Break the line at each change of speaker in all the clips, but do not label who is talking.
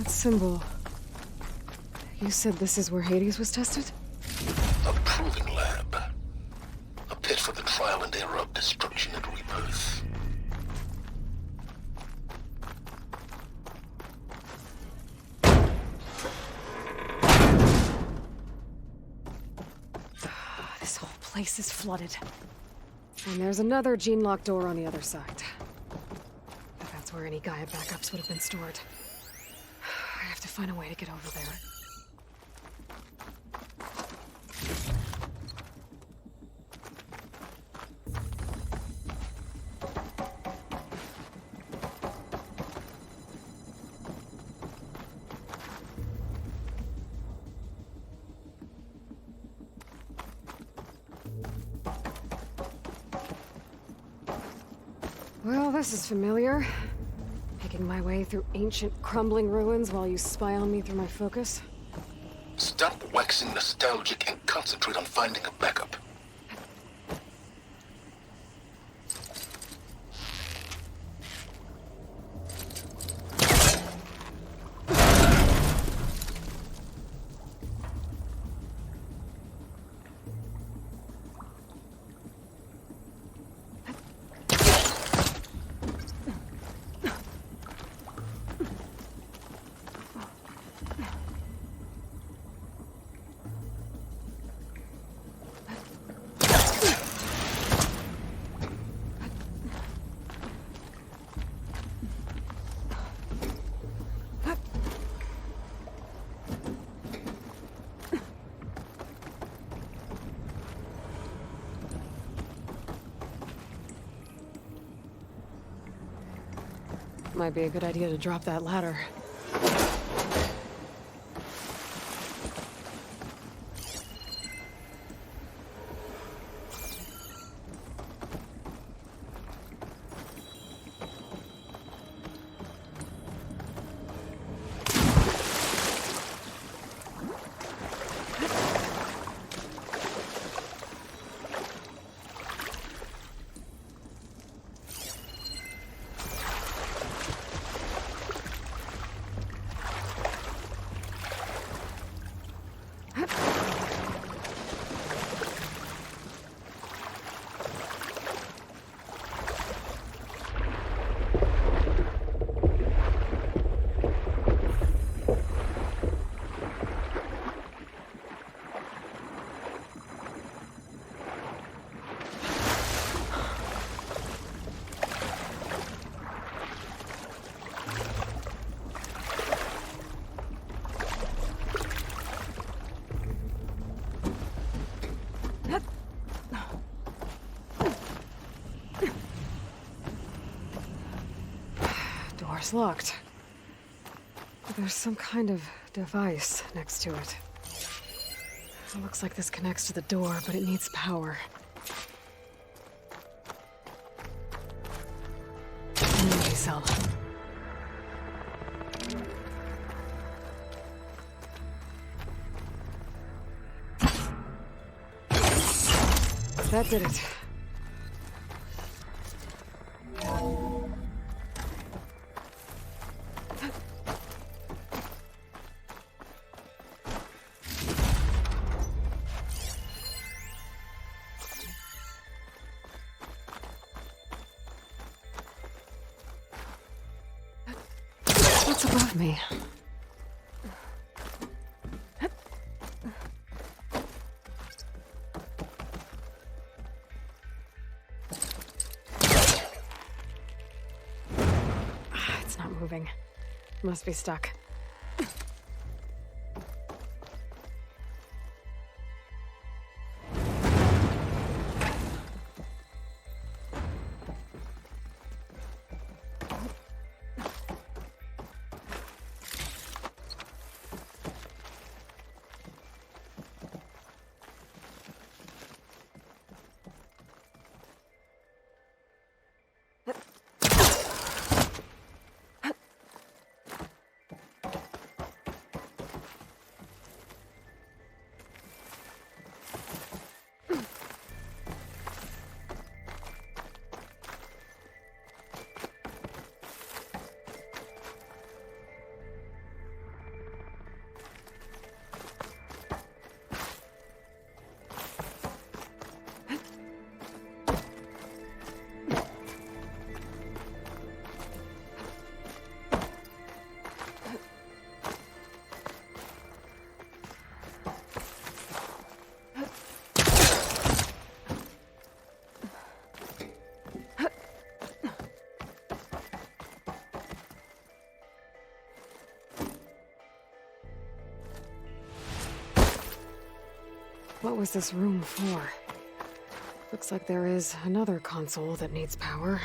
That symbol... You said this is where Hades was tested?
A proving lab. A pit for the trial and error of destruction and rebirth.
This whole place is flooded. And there's another gene-locked door on the other side. That's where any Gaia backups would have been stored. I have to find a way to get over there. Well, this is familiar. Making my way through ancient, crumbling ruins while you spy on me through my focus.
Stop waxing nostalgic and concentrate on finding a backup. Might be a good idea to drop that ladder. Door's locked. But there's some kind of device next to it. It looks like this connects to the door, but it needs power. Energy cell. That did it. What's above me? It's not moving. Must be stuck.
what was this room for? Looks like there is another console that needs power.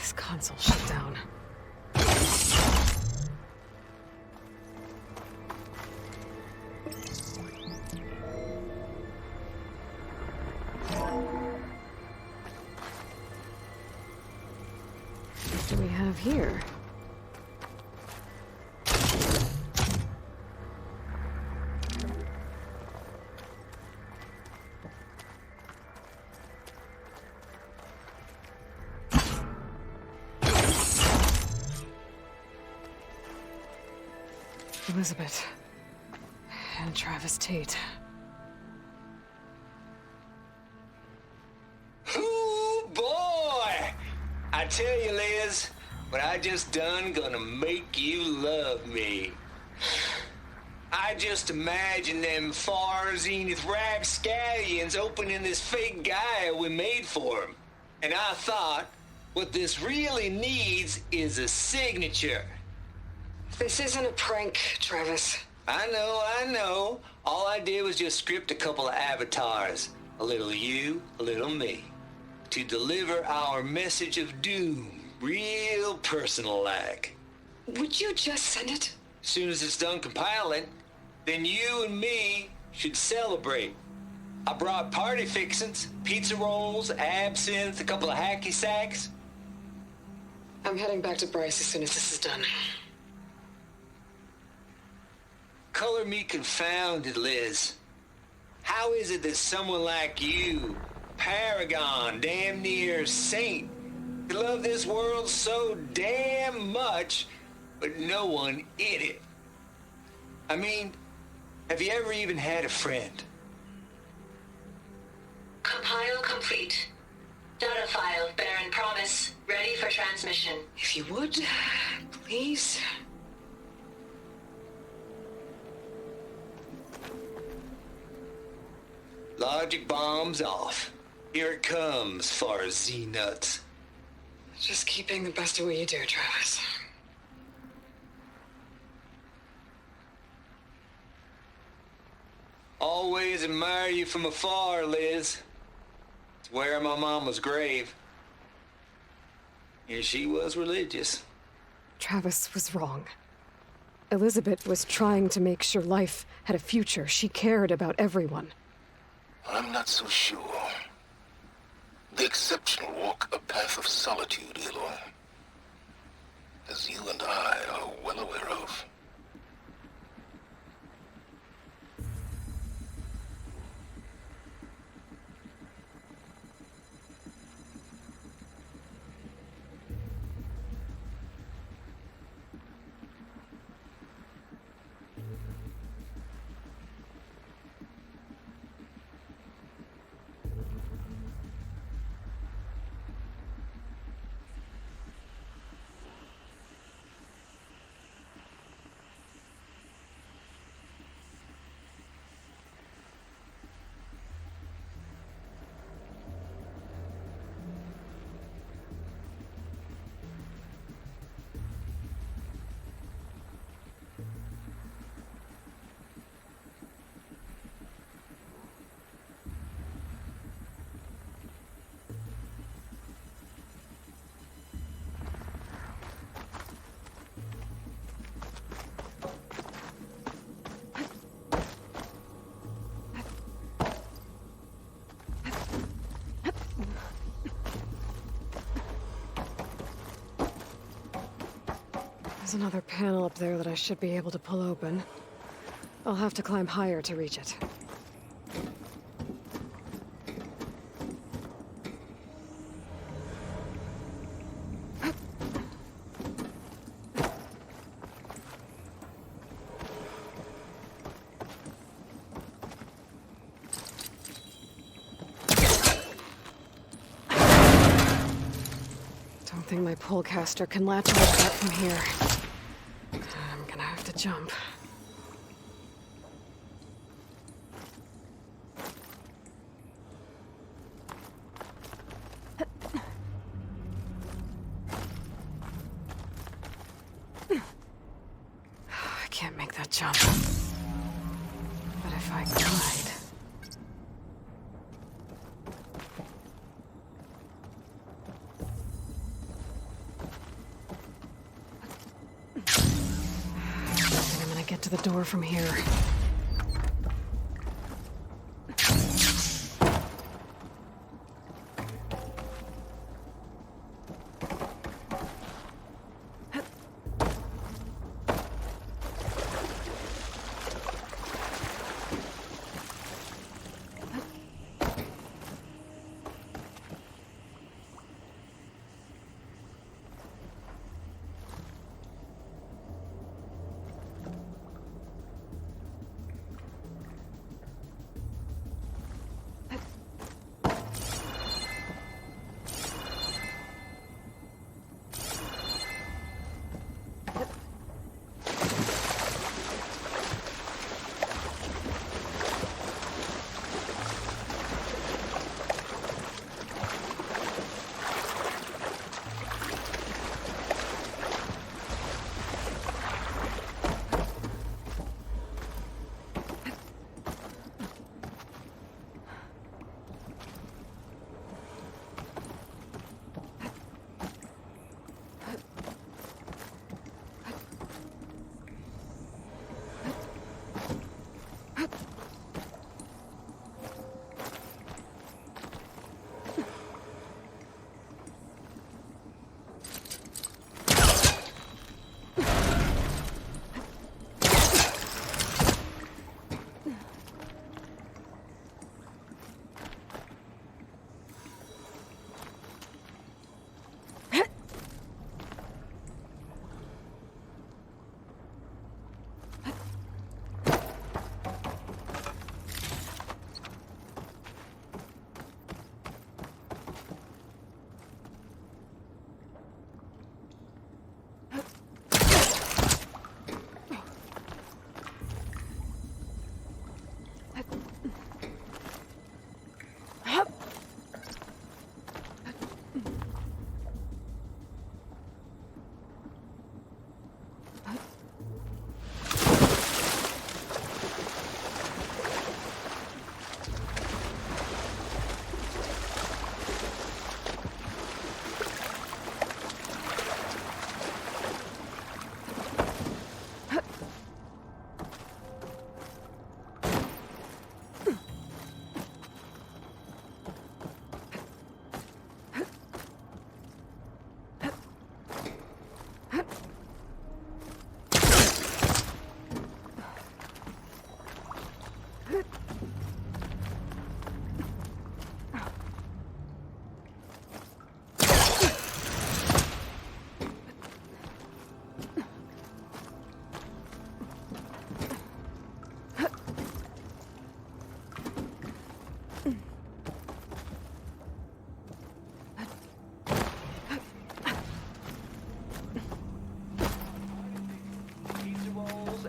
This console shut down. What do we have here? Elizabeth. And Travis Tate.
Ooh, boy! I tell you, Liz, what I just done gonna make you love me. I just imagine them far zenith rapscallions opening this fake guy we made for him. And I thought, what this really needs is a signature.
This isn't a prank, Travis.
I know. All I did was just script a couple of avatars. A little you, a little me. To deliver our message of doom, real personal-like.
Would you just send it?
As soon as it's done compiling, then you and me should celebrate. I brought party fixins, pizza rolls, absinthe, a couple of hacky sacks.
I'm heading back to Bryce as soon as this is done.
Color me confounded, Liz. How is it that someone like you, paragon, damn near saint, could love this world so damn much, but no one in it? I mean, have you ever even had a friend?
Compile complete. Data file, Baron Promise, ready for transmission.
If you would, please.
Logic bombs off. Here it comes, far Z-nuts.
Just keep being the best at what you do, Travis.
Always admire you from afar, Liz. It's where my mama's grave. And she was religious.
Travis was wrong. Elizabeth was trying to make sure life had a future. She cared about everyone.
I'm not so sure. The exceptional walk a path of solitude, Aloy. As you and I are well aware of.
There's another panel up there that I should be able to pull open. I'll have to climb higher to reach it. Don't think my polecaster can latch onto that from here. I'm gonna have to jump. I can't make that jump. But if I glide... I think I'm gonna get to the door from here.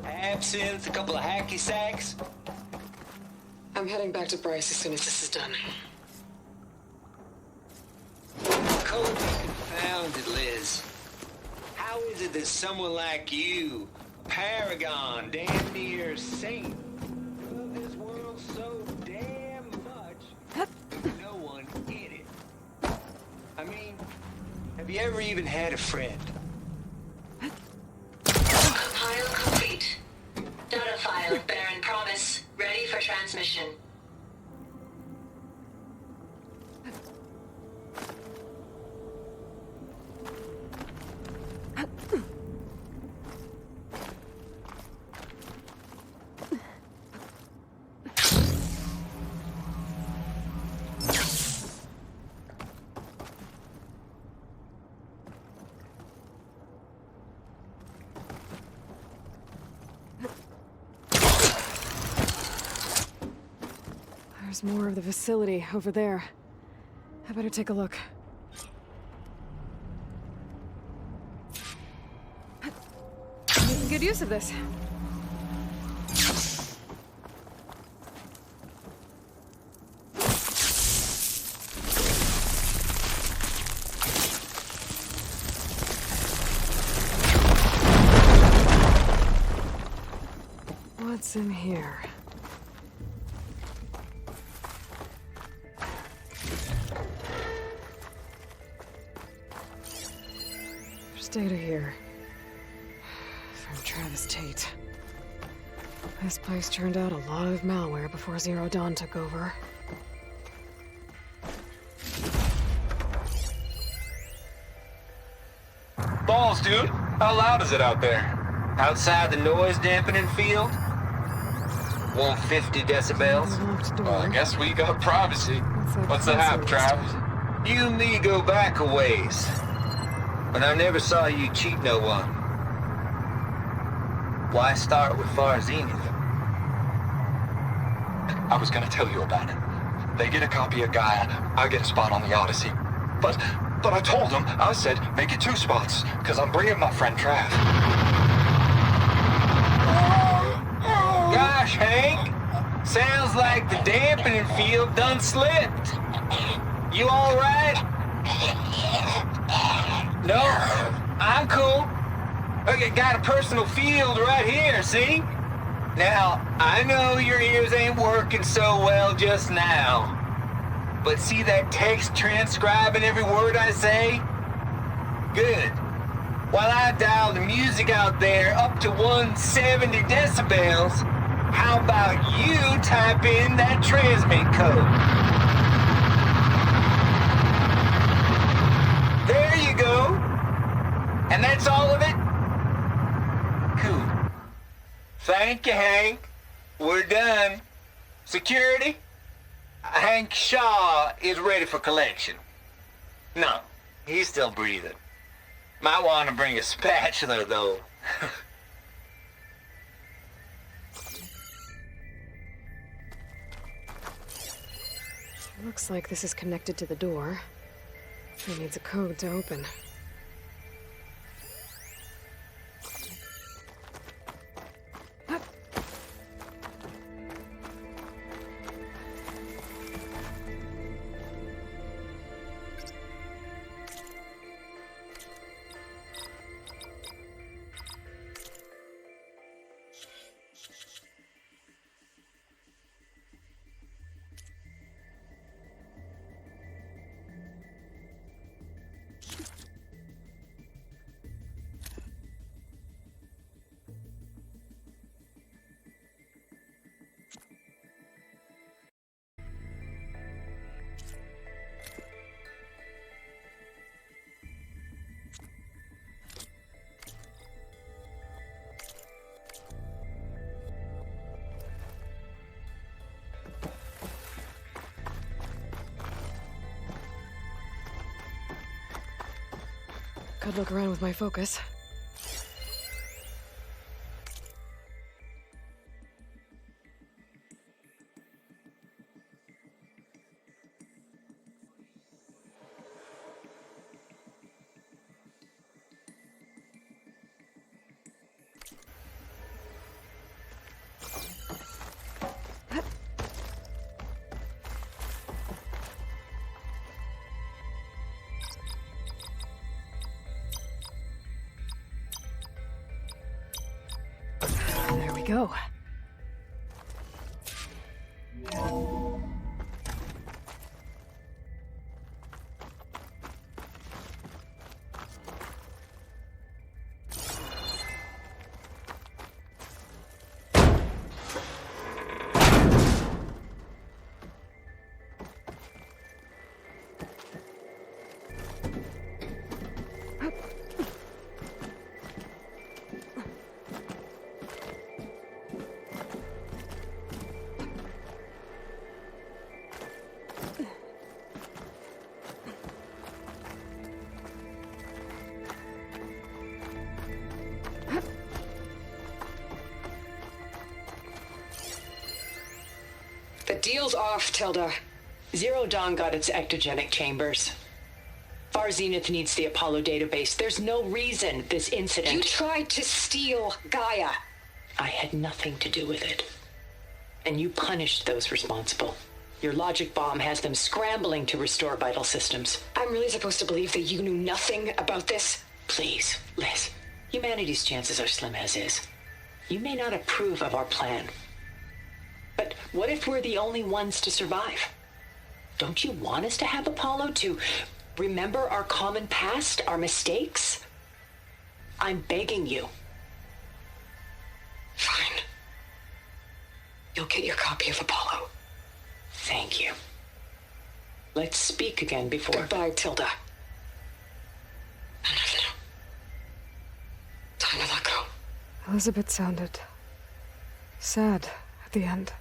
Absinthe, a couple of hacky sacks.
I'm heading back to Bryce as soon as this is done.
Kobe confounded, Liz. How is it that someone like you, a paragon, damn near saint, love this world so damn much, no one in it? I mean, have you ever even had a friend?
Compile complete. Data file, Baron Promise, ready for transmission.
There's more of the facility over there. I better take a look. Making good use of this. What's in here? There's data here. From Travis Tate. This place turned out a lot of malware before Zero Dawn took over.
Balls, dude. How loud is it out there? Outside the noise dampening field? 150 decibels?
Locked door.
Well, I guess we got privacy.
Inside
What's the hap,
closer
Travis?
list.
You and me go back a ways. But I never saw you cheat no one. Why start with Far Zenith?
I was gonna tell you about it. They get a copy of Gaia, I get a spot on the Odyssey. But I told them, I said, make it 2 spots, because I'm bringing my friend Trav.
Gosh, Hank. Sounds like the dampening field done slipped. You all right? No, I'm cool. Okay, got a personal field right here, see? Now, I know your ears ain't working so well just now. But see that text transcribing every word I say? Good. While I dial the music out there up to 170 decibels, how about you type in that transmit code? There you go. And that's all of it? Cool. Thank you, Hank. We're done. Security? Hank Shaw is ready for collection. No, he's still breathing. Might want to bring a spatula, though.
Looks like this is connected to the door. It needs a code to open. Could look around with my focus. There we go.
deal's off, Tilda.
Zero Dawn got its ectogenic chambers. Far Zenith needs the Apollo database. There's no reason this incident...
You tried to steal Gaia.
I had nothing to do with it. And you punished those responsible. Your logic bomb has them scrambling to restore vital systems.
I'm really supposed to believe that you knew nothing about this?
Please, Liz. Humanity's chances are slim as is. You may not approve of our plan. But what if we're the only ones to survive? Don't you want us to have Apollo to remember our common past, our mistakes? I'm begging you.
Fine. You'll get your copy of Apollo.
Thank you. Let's speak again before...
Goodbye, Tilda. Time to let go.
Elizabeth sounded sad at the end.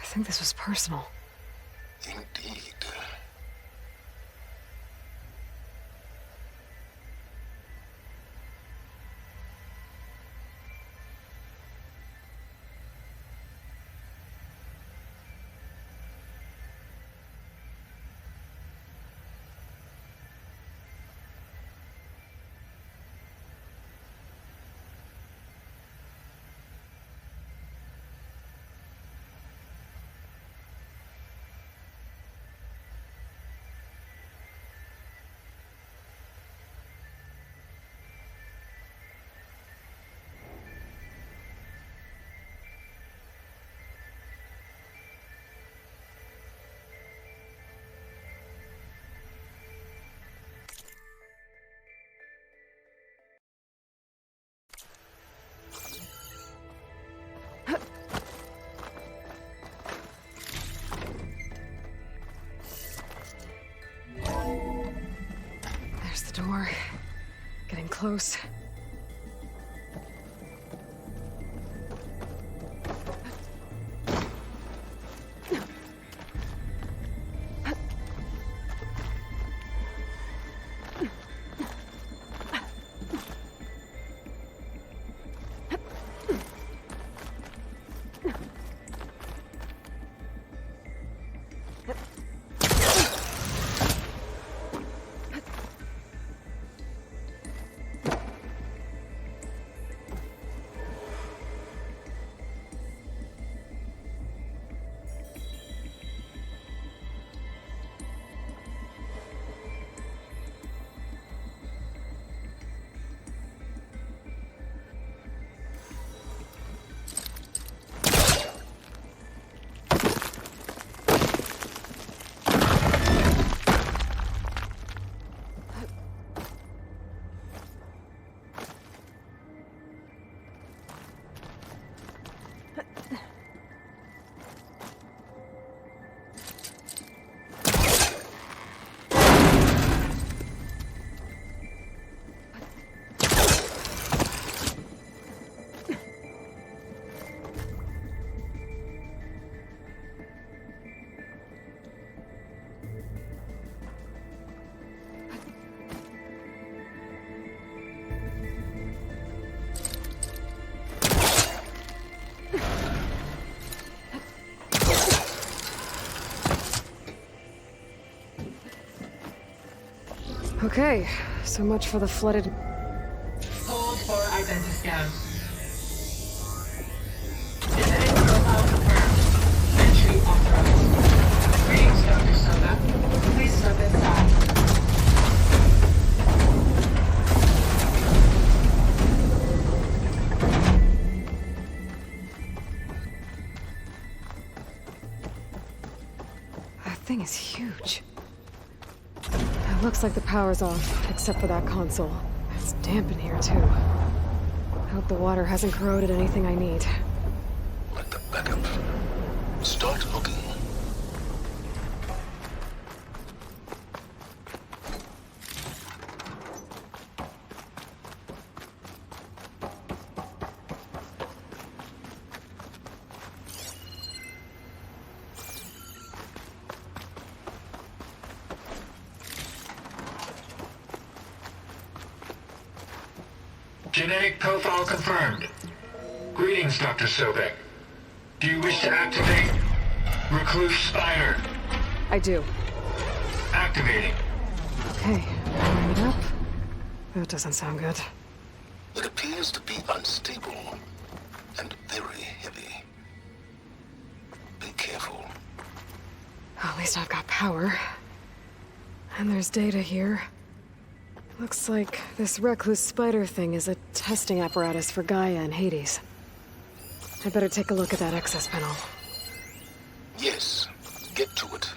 I think this was personal.
Indeed.
There's the door. Getting close. Okay, so much for the flooded...
Hold for identiscan. Genetic profile confirmed. Entry authorized. Greetings, Dr. Soda. Please step inside.
That thing is huge. It looks like the power's off, except for that console. It's damp in here, too. Hope the water hasn't corroded anything I need.
Like the backup. Start looking.
Genetic profile confirmed. Greetings, Dr. Sobek.
Do you wish to activate Recluse Spider?
I do.
Activating.
Okay, wiring it up. That doesn't sound good.
It appears to be unstable and very heavy. Be careful.
At least I've got power. And there's data here. Looks like this Recluse Spider thing is a testing apparatus for Gaia and Hades. I'd better take a look at that access panel.
Yes, get to it.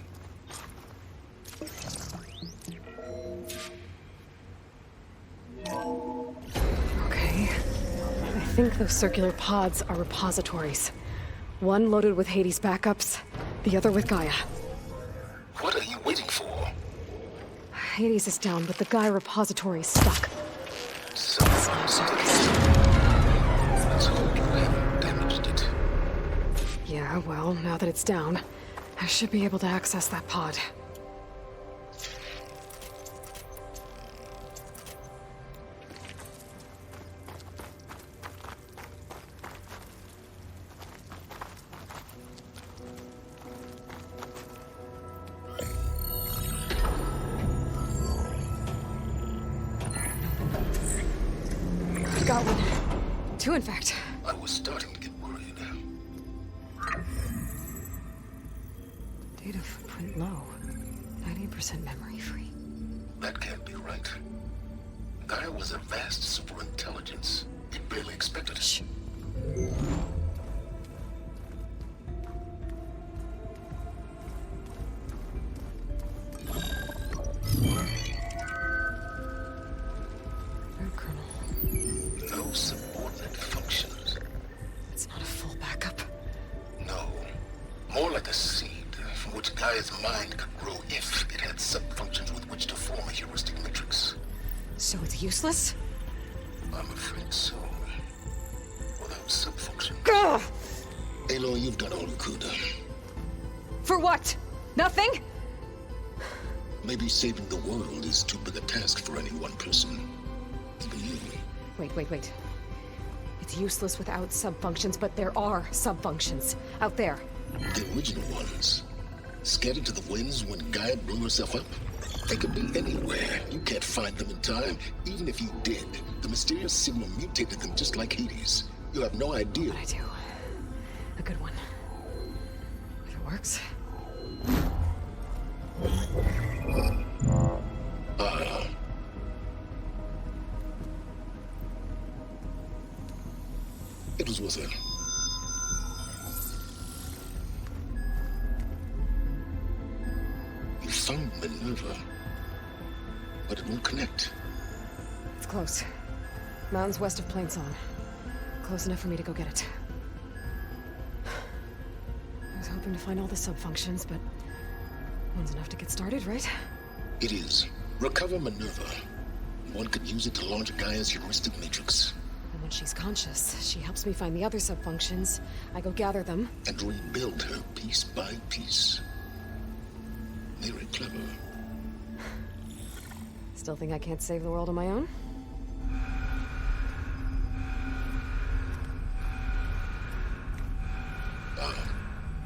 Okay. I think those circular pods are repositories. One loaded with Hades backups, the other with Gaia.
What are you waiting for?
Hades is down, but the Gaia repository is stuck.
Someone still. Let's hope you haven't damaged it.
Yeah, well, now that it's down, I should be able to access that pod. I've got one. Two, in fact.
I was starting to get worried.
Data footprint low. 90% memory free.
That can't be right. Gaia was a vast superintelligence. He barely expected it.
Red kernel.
No subordinate functions.
It's not a full backup.
No. More like a seed from which Gaia's mind could grow if it had sub-functions with which to form a heuristic matrix.
So it's useless?
I'm afraid so. Without sub-function.
Gah!
Aloy, you've done all you could.
For what? Nothing?
Maybe saving the world is too big a task for any one person. Even you.
Wait. It's useless without subfunctions, but there are subfunctions out there.
The original ones. Scattered to the winds when Gaia blew herself up? They could be anywhere. You can't find them in time. Even if you did, the mysterious signal mutated them just like Hades. You have no idea.
But I do. A good one. If it works.
It was worth it. You found Minerva, but it won't connect.
It's close. Mountains west of Plainsong. Close enough for me to go get it. I was hoping to find all the subfunctions, but one's enough to get started, right?
It is. Recover Minerva. One could use it to launch Gaia's heuristic matrix.
And when she's conscious, she helps me find the other subfunctions. I go gather them.
And rebuild her piece by piece. Very clever.
Still think I can't save the world on my own?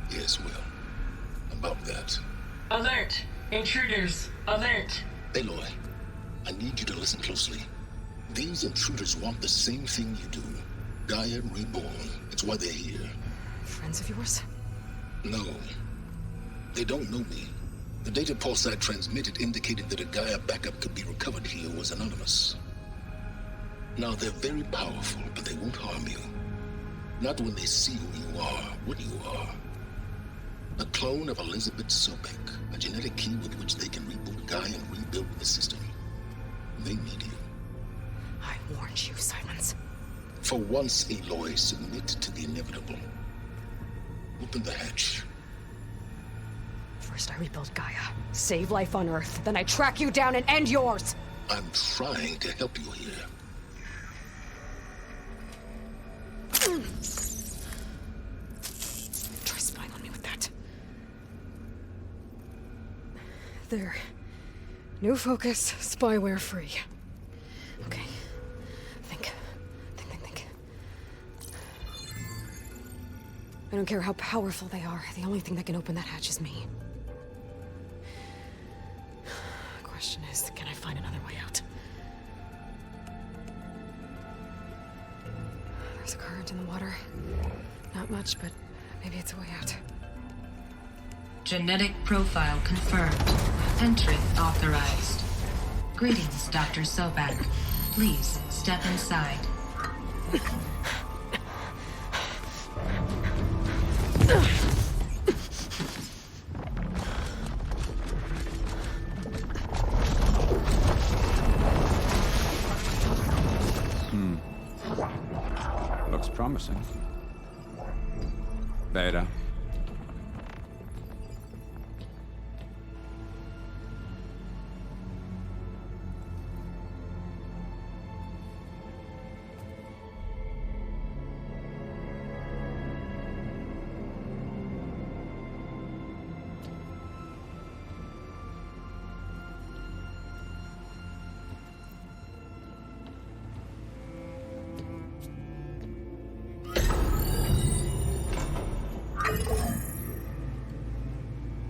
Yes, well. About that.
Alert! Intruders! Alert!
Aloy, I need you to listen closely. These intruders want the same thing you do. Gaia reborn. It's why they're here.
Friends of yours?
No. They don't know me. The data pulse I transmitted indicated that a Gaia backup could be recovered here was anonymous. Now, they're very powerful, but they won't harm you. Not when they see who you are, what you are. A clone of Elizabeth Sobek, a genetic key with which they can reboot Gaia and rebuild the system. They need you.
I warned you, Silence.
For once, Aloy, submit to the inevitable. Open the hatch.
First I rebuild Gaia, save life on Earth, then I track you down and end yours!
I'm trying to help you here.
Try spying on me with that. There. New focus, spyware free. Okay. Think. I
don't care how powerful they are. The only thing that can open that hatch is me. The question is, can I find another way out? There's a current in the water. Not much, but maybe it's a way out.
Genetic profile confirmed. Entry authorized. Greetings, Dr. Sobek. Please step inside.
Looks promising. Beta.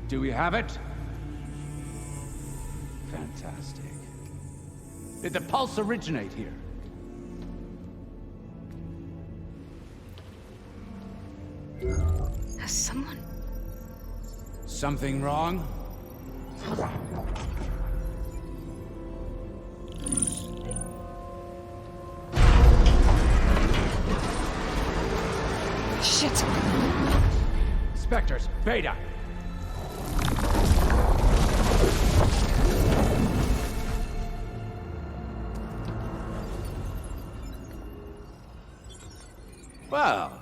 Do we have it? Fantastic. Did the pulse originate here?
Has someone...
Something wrong?
Shit!
Spectres, Beta! Well,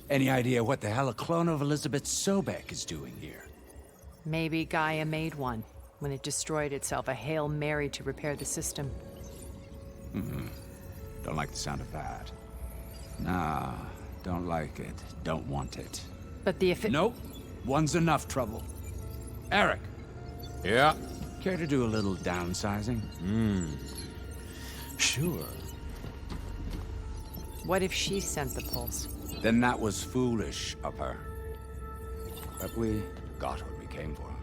any idea what the hell a clone of Elizabeth Sobek is doing here?
Maybe Gaia made one when it destroyed itself, a Hail Mary to repair the system.
Don't like the sound of that. Nah, don't like it. Don't want it.
But the
Nope. One's enough trouble. Eric.
Yeah?
Care to do a little downsizing?
Sure.
What if she sent the pulse?
Then that was foolish of her. But we got what we came for.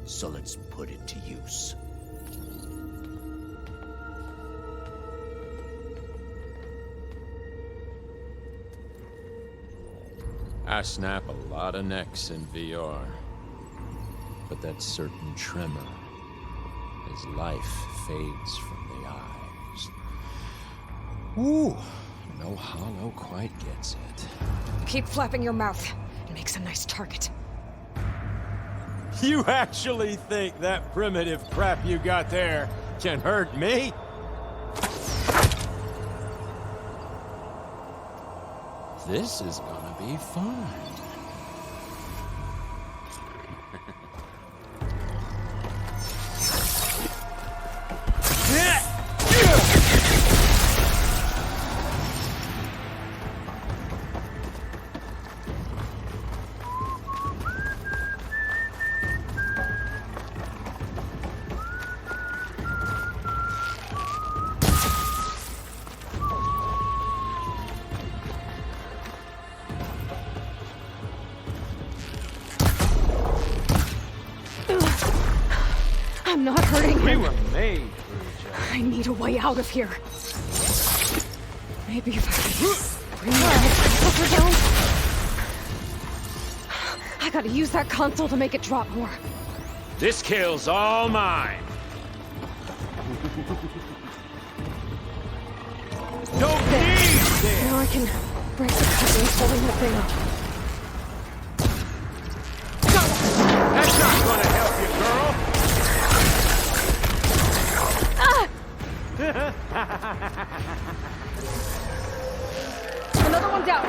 So let's put it to use.
I snap a lot of necks in VR. But that certain tremor as life fades from the eyes. Ooh, no hollow quite gets it.
Keep flapping your mouth. It makes a nice target.
You actually think that primitive crap you got there can hurt me? This is gonna be fun.
I'm not hurting him.
We were made for each other.
I need a way out of here. Maybe if I can bring my helicopter down. I gotta use that console to make it drop more.
This kill's all mine. Don't need this.
Now I can break the coverings holding the thing up.
That's not gonna help you, girl.
Another one down.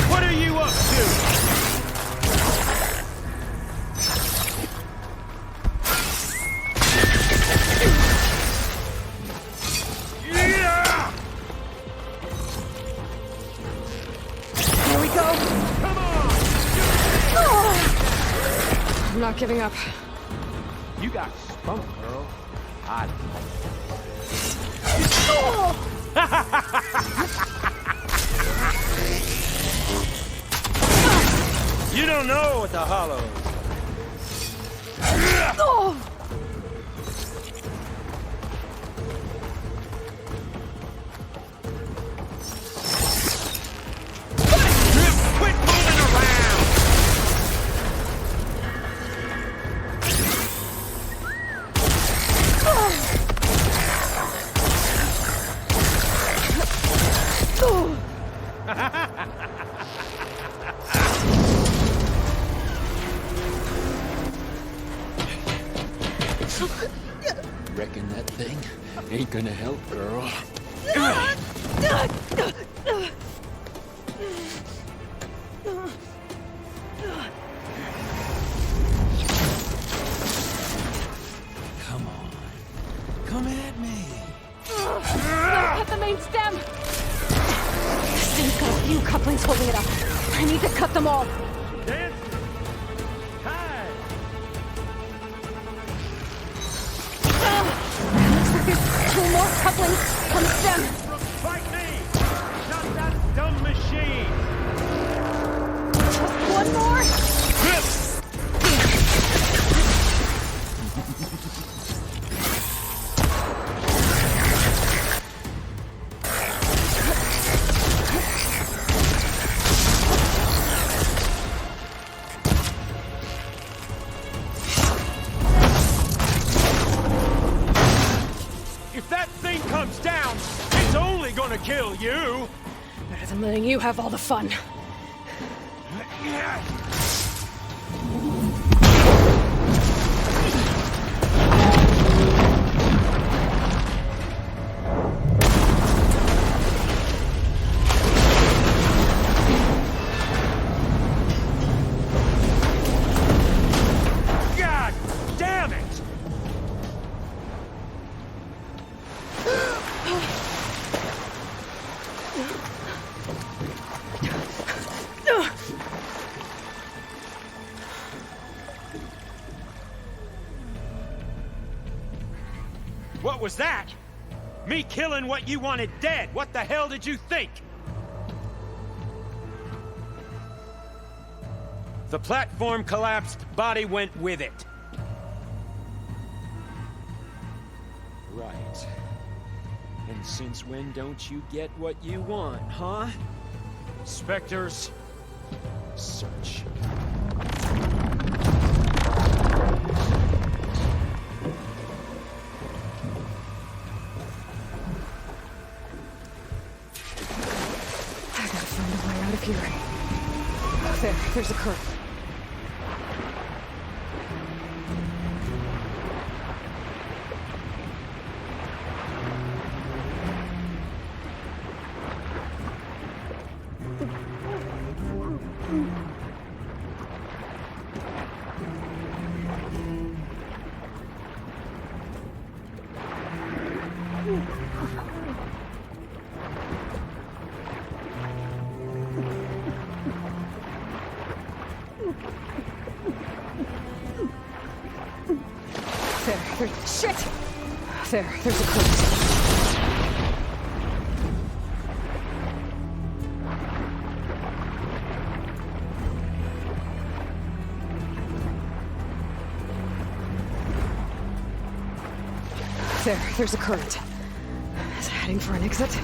What are you up to? Yeah!
Here we go.
Come on!
Oh! I'm not giving up.
You got spunk, girl. I
with the hollows.
Quit moving around!
Reckon that thing ain't gonna help, girl.
Come on. Come at me.
Gotta cut the main stem! This thing's got a few couplings holding it up. I need to cut them all.
Dance. Hi.
Looks like there's 2 more couplings on the stem.
Fight me! Not that dumb machine!
Just 1 more!
If that thing comes down, it's only gonna kill you!
Better than letting you have all the fun.
God damn it! What was that? Me killing what you wanted dead. What the hell did you think? The platform collapsed, body went with it. Right. And since when don't you get what you want, huh? Spectres, search.
I gotta find a way out of here. There's a current. Shit! There's a current. There's a current. Is it heading for an exit?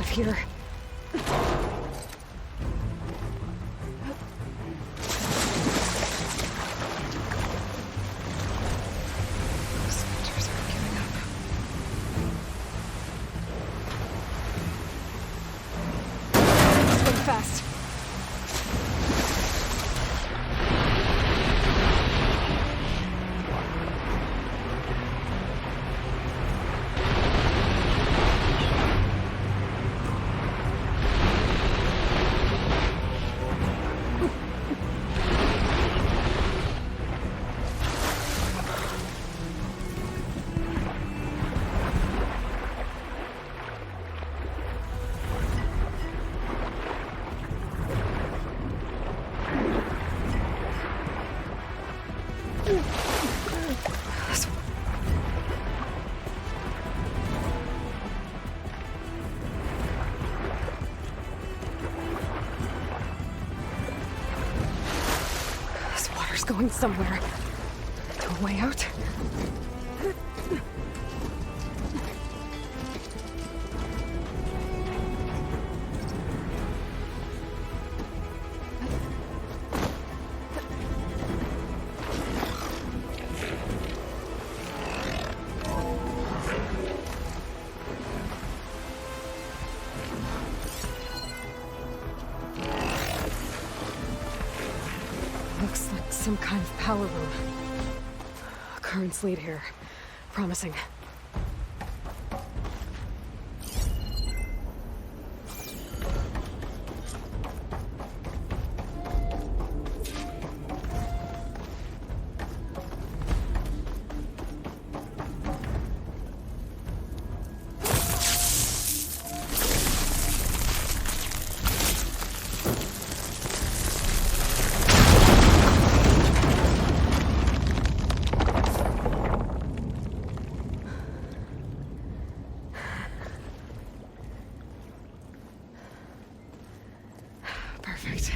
of here. Spectres aren't giving up. Let's go fast. This water's going somewhere. To a way out? Looks like some kind of power room. Currents lead here. Promising. Perfect.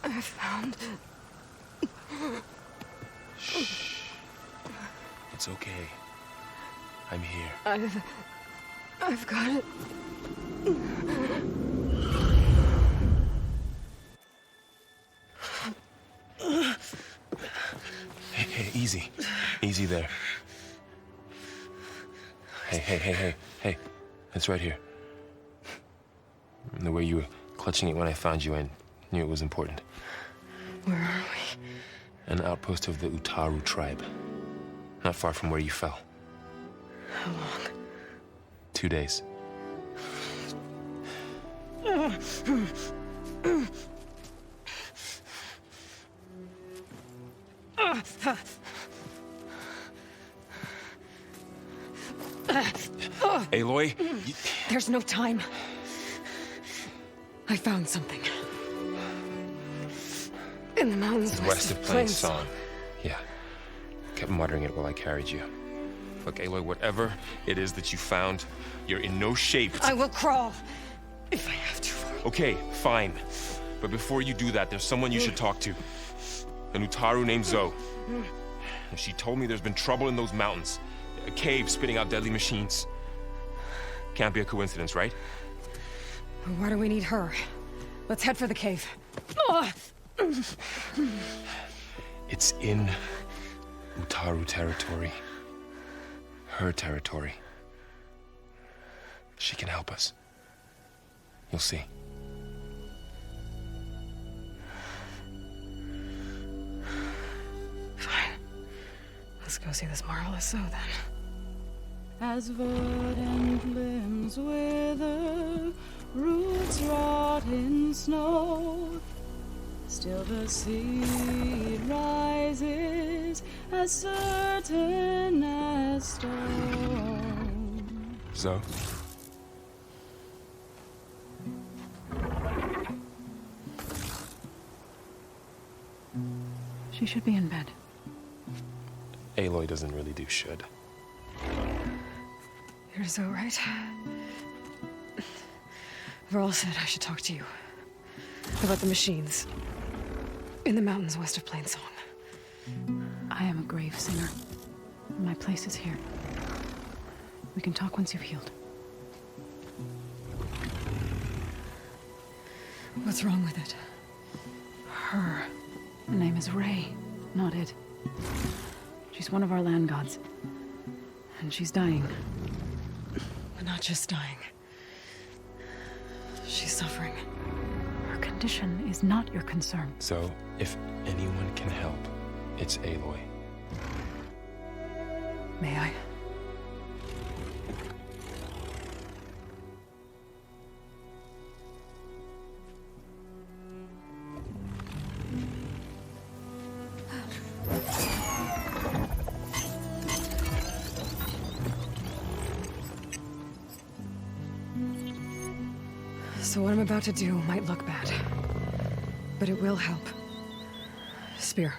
I found...
Shh. It's okay. I'm here.
I've got it.
Hey, easy. Easy there. Hey. It's right here. The way you were clutching it when I found you, I knew it was important.
Where are we?
An outpost of the Utaru tribe. Not far from where you fell.
How long?
2 days. Aloy?
There's no time. I found something. In the mountains
west of Plain Song. Yeah. Kept muttering it while I carried you. Look, Aloy, whatever it is that you found, you're in no shape to...
I will crawl, if I have to.
Okay, fine. But before you do that, there's someone you should talk to. An Utaru named Zoe. She told me there's been trouble in those mountains. A cave spitting out deadly machines. Can't be a coincidence, right?
Why do we need her? Let's head for the cave. Ugh!
It's in Utaru territory. Her territory. She can help us. You'll see.
Fine. Let's go see this marvelous sow then.
As verdant limbs wither, roots rot in snow, still the seed rises as certain as stone.
Zoe?
She should be in bed.
Aloy doesn't really do should.
You're so right. Varl said I should talk to you about the machines in the mountains west of Plainsong.
I am a grave singer. My place is here. We can talk once you've healed.
What's wrong with it?
Her name is Ray, not it. She's one of our land gods. And she's dying.
But not just dying. She's suffering.
Her condition is not your concern.
So, if anyone can help, it's Aloy.
May I? So what I'm about to do might look bad, but it will help. Spear.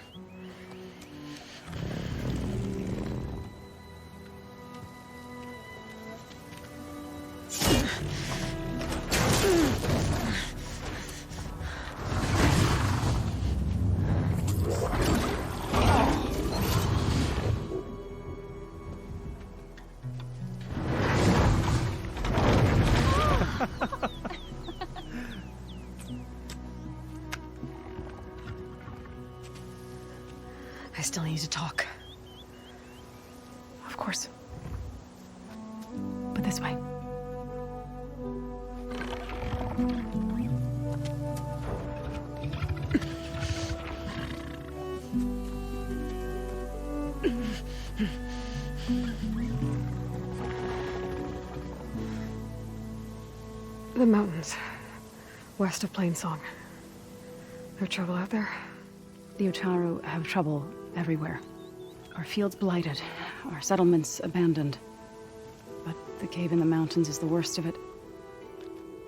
I still need to talk.
Of course. But this way.
The mountains, west of Plainsong. There trouble out there?
The Utaru have trouble everywhere. Our fields blighted, our settlements abandoned. But the cave in the mountains is the worst of it.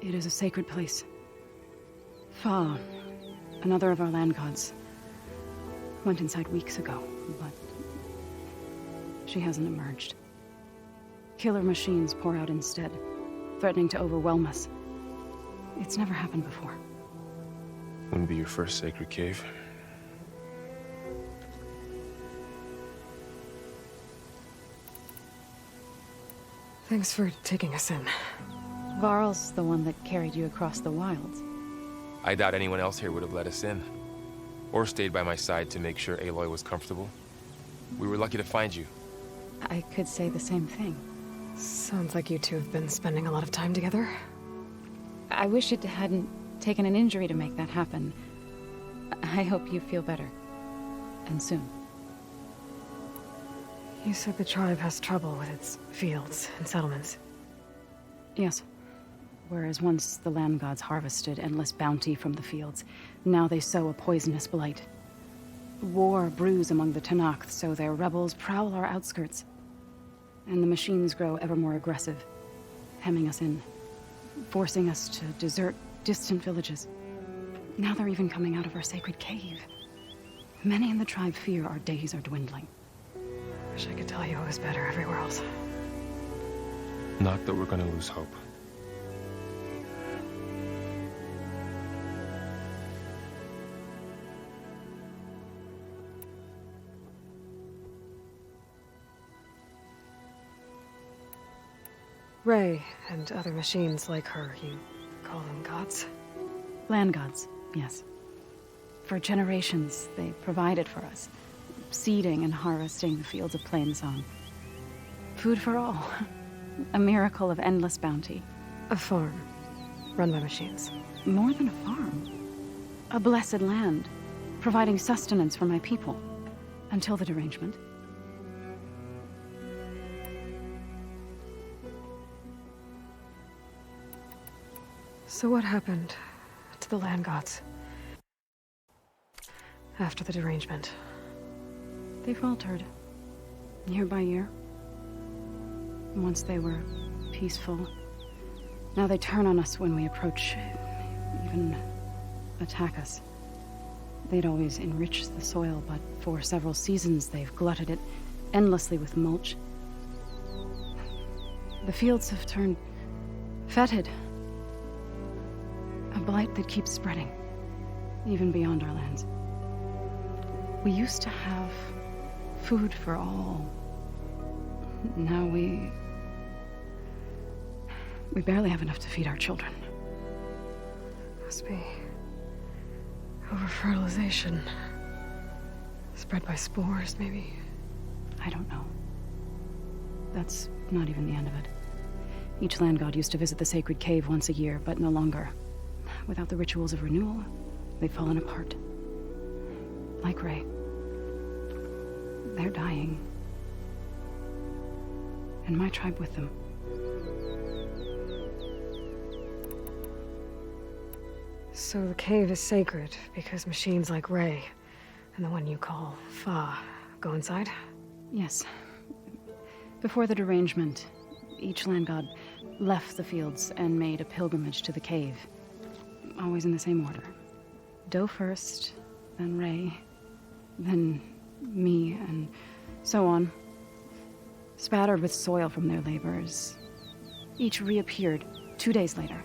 It is a sacred place. Fa, another of our land gods, went inside weeks ago, but she hasn't emerged. Killer machines pour out instead, threatening to overwhelm us. It's never happened before.
Wouldn't be your first sacred cave.
Thanks for taking us in.
Varl's the one that carried you across the wilds.
I doubt anyone else here would have let us in. Or stayed by my side to make sure Aloy was comfortable. We were lucky to find you.
I could say the same thing.
Sounds like you two have been spending a lot of time together.
I wish it hadn't taken an injury to make that happen. I hope you feel better. And soon.
You said the tribe has trouble with its fields and settlements.
Yes. Whereas once the land gods harvested endless bounty from the fields, now they sow a poisonous blight. War brews among the Tenakth, so their rebels prowl our outskirts. And the machines grow ever more aggressive, hemming us in, forcing us to desert distant villages. Now they're even coming out of our sacred cave. Many in the tribe fear our days are dwindling.
Wish I could tell you it was better everywhere else.
Not that we're gonna lose hope.
Rey and other machines like her, you call them gods?
Land gods, yes. For generations, they provided for us, seeding and harvesting the fields of Plainsong. Food for all. A miracle of endless bounty.
A farm, run by machines.
More than a farm. A blessed land, providing sustenance for my people. Until the derangement.
So what happened to the land gods after the derangement?
They faltered, year by year. Once they were peaceful, now they turn on us when we approach, even attack us. They'd always enriched the soil, but for several seasons they've glutted it endlessly with mulch. The fields have turned fetid. A blight that keeps spreading, even beyond our lands. We used to have food for all. Now we barely have enough to feed our children.
Must be over-fertilization. Spread by spores, maybe?
I don't know. That's not even the end of it. Each land god used to visit the sacred cave once a year, but no longer. Without the rituals of renewal, they've fallen apart. Like Rey. They're dying. And my tribe with them.
So the cave is sacred because machines like Rey and the one you call Fa go inside?
Yes. Before the derangement, each land god left the fields and made a pilgrimage to the cave. Always in the same order. Do first, then Rey, then me, and so on. Spattered with soil from their labors. Each reappeared 2 days later,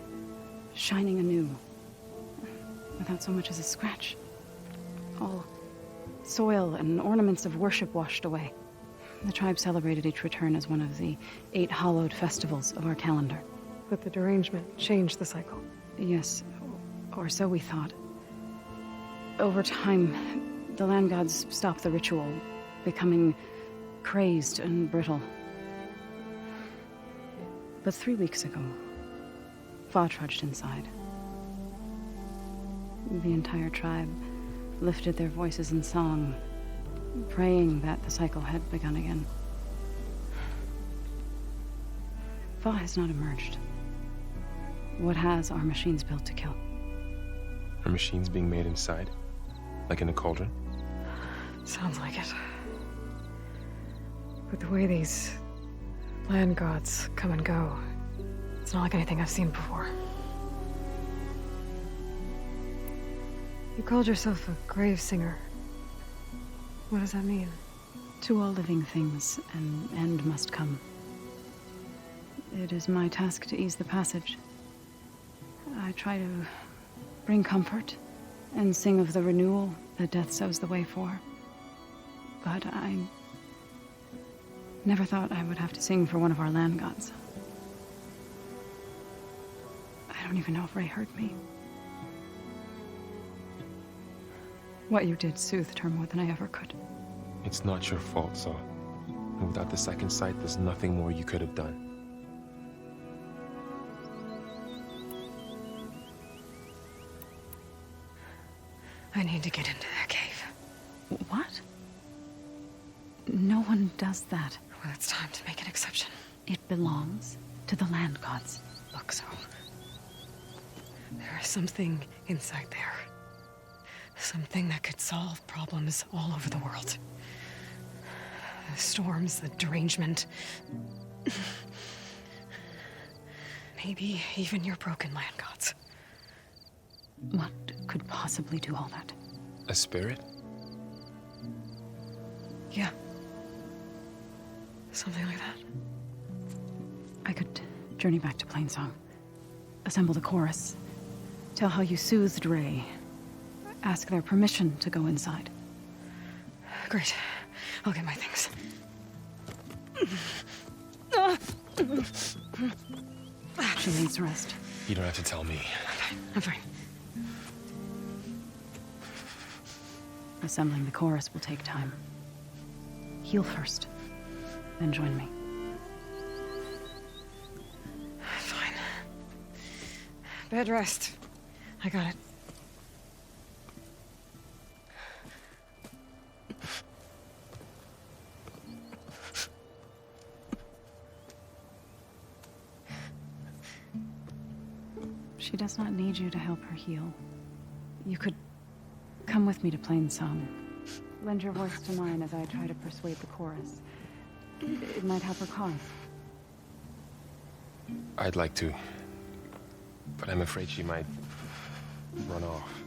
shining anew. Without so much as a scratch. All soil and ornaments of worship washed away. The tribe celebrated each return as one of the 8 hallowed festivals of our calendar.
But the derangement changed the cycle.
Yes, or so we thought. Over time, the land gods stopped the ritual, becoming crazed and brittle. But 3 weeks ago, Fa trudged inside. The entire tribe lifted their voices in song, praying that the cycle had begun again. Fa has not emerged. What has are machines built to kill?
Are machines being made inside? Like in a cauldron?
Sounds like it. But the way these land gods come and go, it's not like anything I've seen before. You called yourself a grave singer. What does that mean?
To all living things, an end must come. It is my task to ease the passage. I try to bring comfort and sing of the renewal that death sows the way for. But I never thought I would have to sing for one of our land gods. I don't even know if Rey heard me. What you did soothed her more than I ever could.
It's not your fault, Saw. And without the second sight, there's nothing more you could have done.
I need to get into that cave.
What? No one does that.
Well, it's time to make an exception.
It belongs to the land gods.
Look, so there is something inside there. Something that could solve problems all over the world. The storms, the derangement. Maybe even your broken land gods.
What could possibly do all that?
A spirit?
Yeah. Something like that.
I could journey back to Plainsong. Assemble the chorus. Tell how you soothed Rey. Ask their permission to go inside.
Great. I'll get my things.
She needs rest.
You don't have to tell me.
I'm fine. Assembling the chorus will take time. Heal first, then join me.
Fine. Bed rest. I got it.
She does not need you to help her heal. You could come with me to Plainsong. Lend your voice to mine as I try to persuade the chorus. It might help her cause.
I'd like to, but I'm afraid she might run off.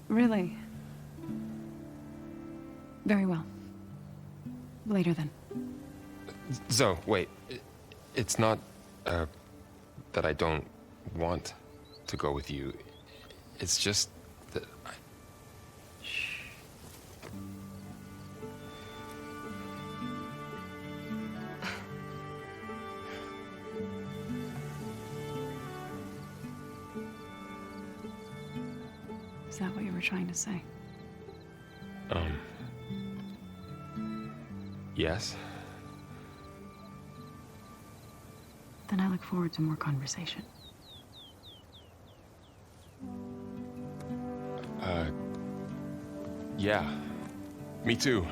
Really? Very well. Later then.
Zoe, wait. It's not, that I don't want to go with you. It's just that I...
Is that what you were trying to say?
Yes?
Then I look forward to more conversation.
Yeah. Me too.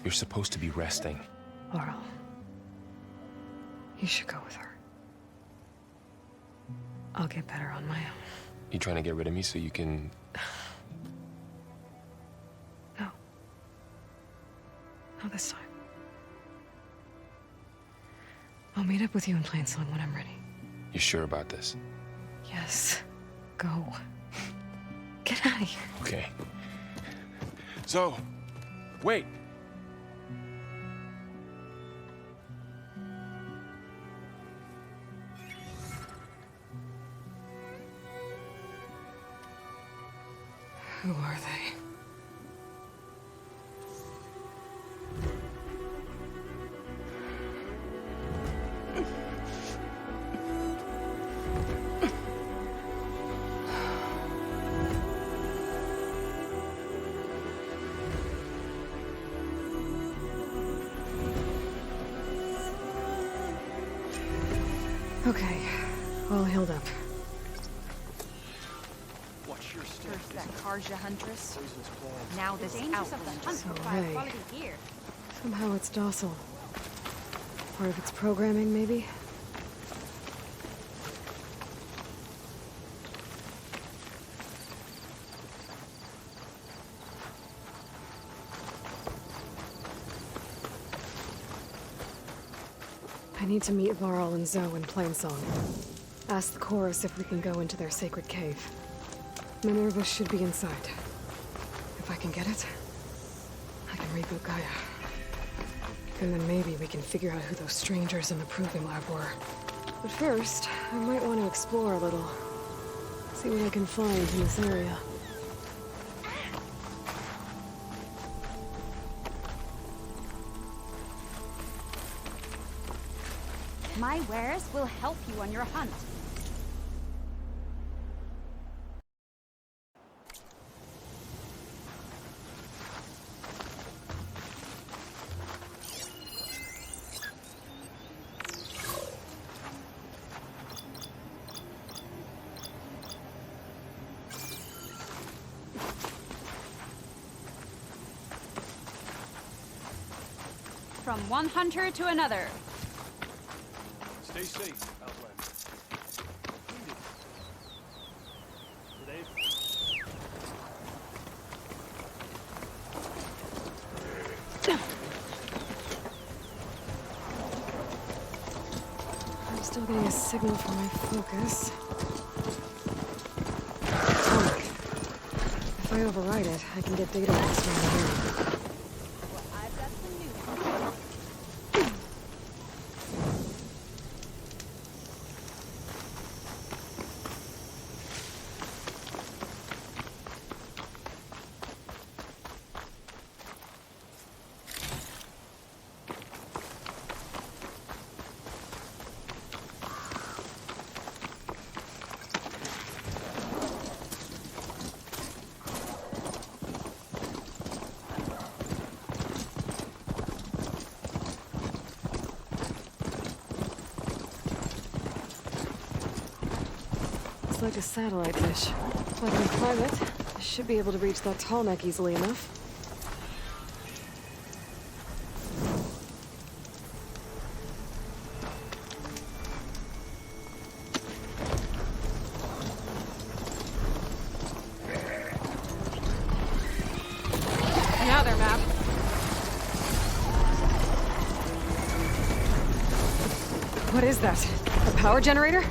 You're supposed to be resting.
Laurel. You should go with her. I'll get better on my own.
You trying to get rid of me so you can...
No. Not this time. I'll meet up with you in Plainsong when I'm ready.
You sure about this?
Yes. Go. Get out of here.
Okay. So, wait.
Who are they? Okay, all healed up.
First that Karja Huntress, now this outlander.
So, Ray. Somehow it's docile. Part of its programming, maybe? I need to meet Varl and Zoe in Plainsong. Ask the chorus if we can go into their sacred cave. Minerva should be inside. If I can get it, I can reboot Gaia. And then maybe we can figure out who those strangers in the Proving Lab were. But first, I might want to explore a little. See what I can find in this area.
My wares will help you on your hunt. From one hunter to another.
Stay safe, Outlander.
I'm still getting a signal from my focus. If I override it, I can get data logs around here. Looks like a satellite dish. If I can climb it, I should be able to reach that tall neck easily enough.
Now they're map.
What is that? A power generator?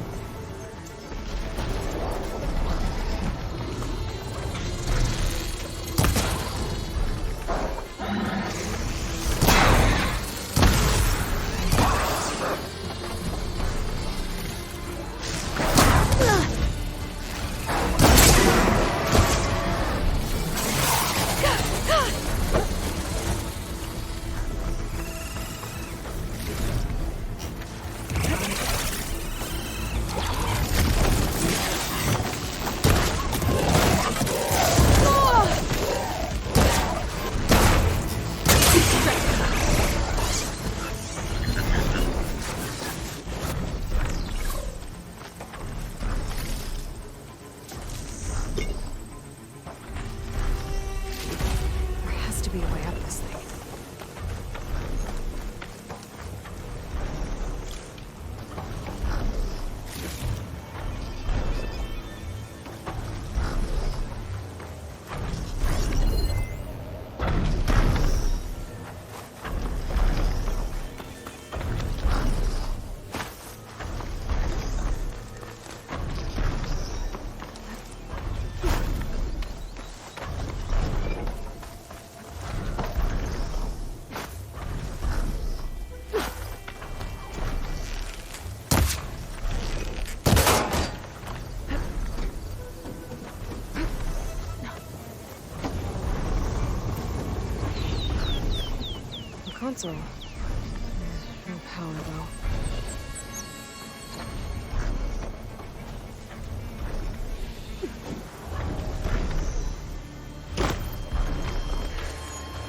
Console. No power, though.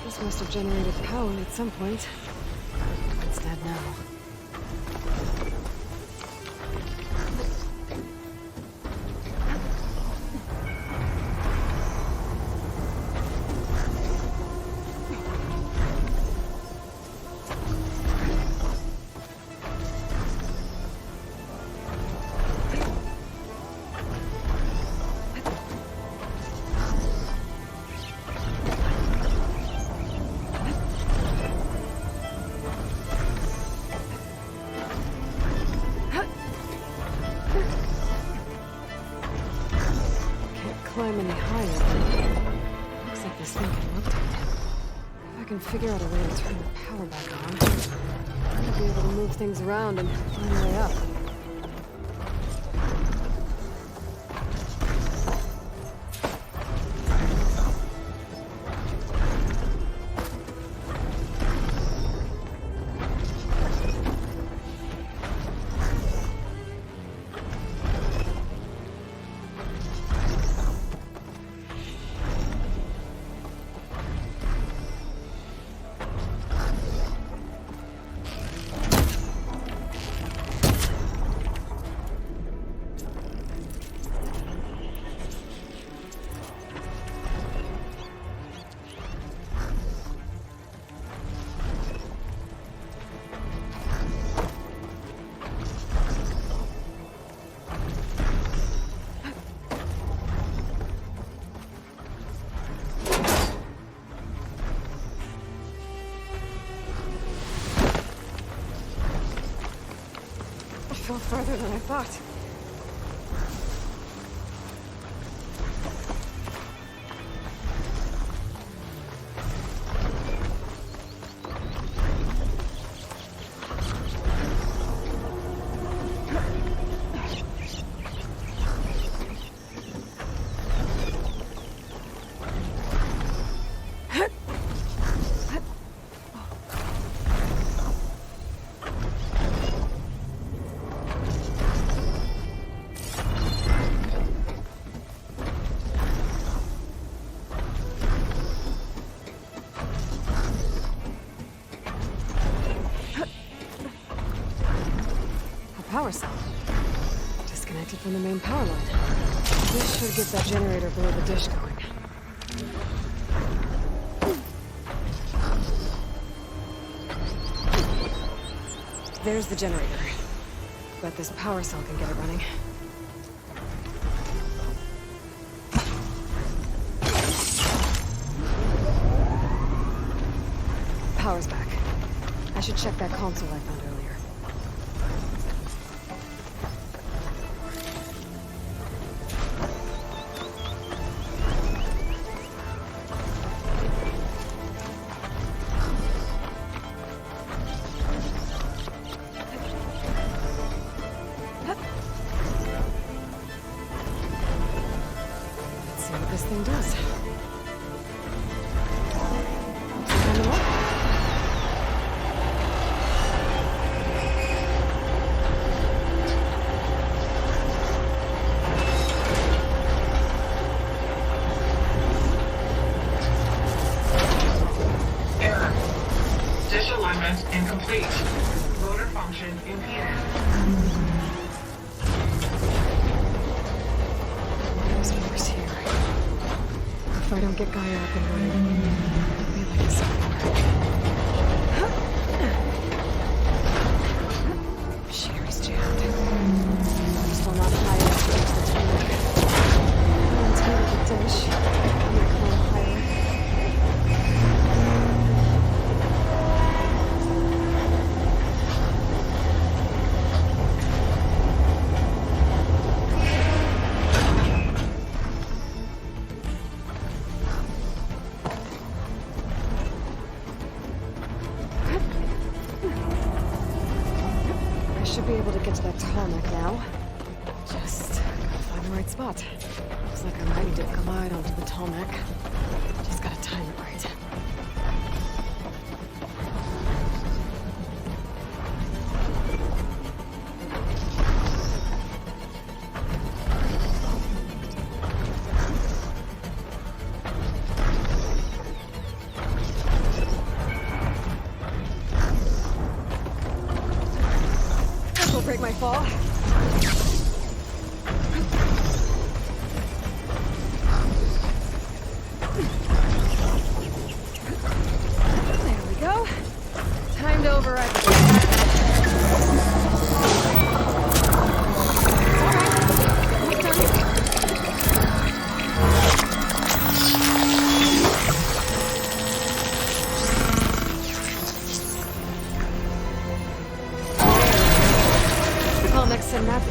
This must have generated power at some point. It's dead now. Climb any higher. Looks like this thing can rotate. If I can figure out a way to turn the power back on, I'll be able to move things around and find a way up. I fell farther than I thought.
from the main power line. This should get that generator below the dish going. There's the generator. Bet this power cell can get it running. Power's back. I should check that console I found earlier. Let's see what this thing does. Turn it on.
Error. Dish alignment incomplete. Motor function impeded.
There's whatever's here. If I don't get Gaia up and running, it'll be like this before. Machinery's jammed. Still not high enough to reach the tarmac. I'm tired of the dish. I'm gonna climb higher. I should be able to get to that tarmac now. Just gotta find the right spot. Looks like I'm ready to glide onto the tarmac. Just gotta time it right. This will break my fall. There we go. Time to override the Comics and that.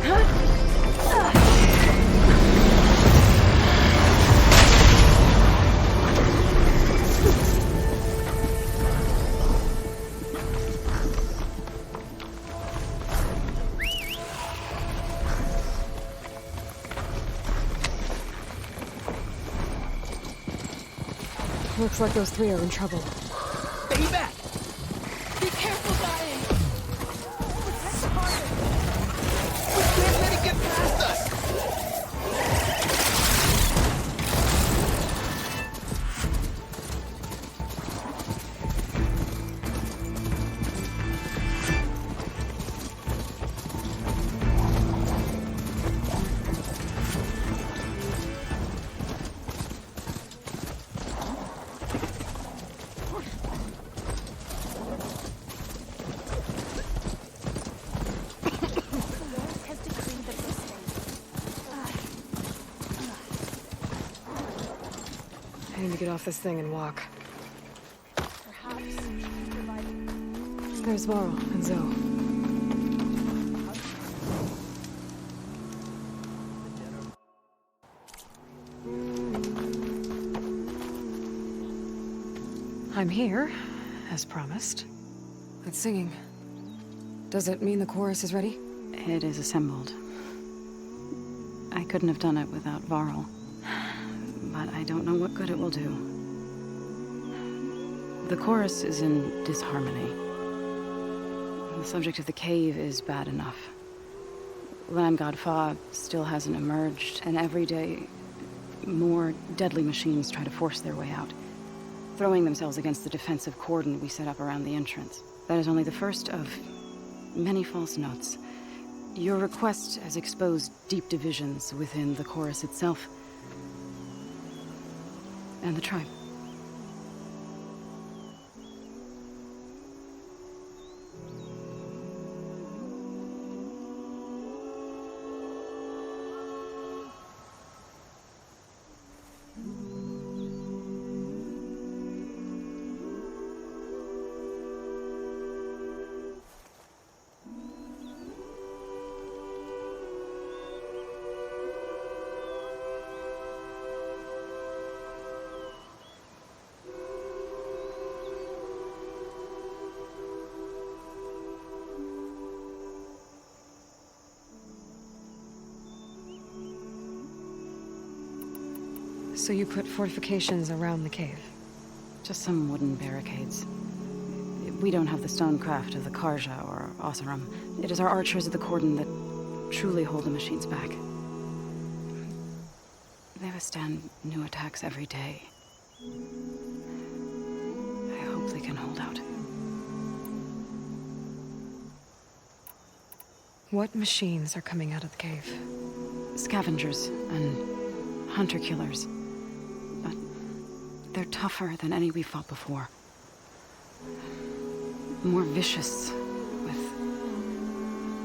Looks like those three are in trouble.
Stay back! Be careful, dying! Protect harder! We can't let it get past us!
I need to get off this thing and walk. There's Varl and Zoe. I'm here, as promised. That singing. Does it mean the chorus is ready?
It is assembled. I couldn't have done it without Varl. But I don't know what good it will do. The chorus is in disharmony. The subject of the cave is bad enough. Land God Fa still hasn't emerged, and every day more deadly machines try to force their way out, throwing themselves against the defensive cordon we set up around the entrance. That is only the first of many false notes. Your request has exposed deep divisions within the Chorus itself. And the tribe.
So you put fortifications around the cave?
Just some wooden barricades. We don't have the stonecraft of the Karja or Oseram. It is our archers of the Cordon that truly hold the machines back. They withstand new attacks every day. I hope they can hold out.
What machines are coming out of the cave?
Scavengers and hunter-killers. But they're tougher than any we fought before. More vicious, with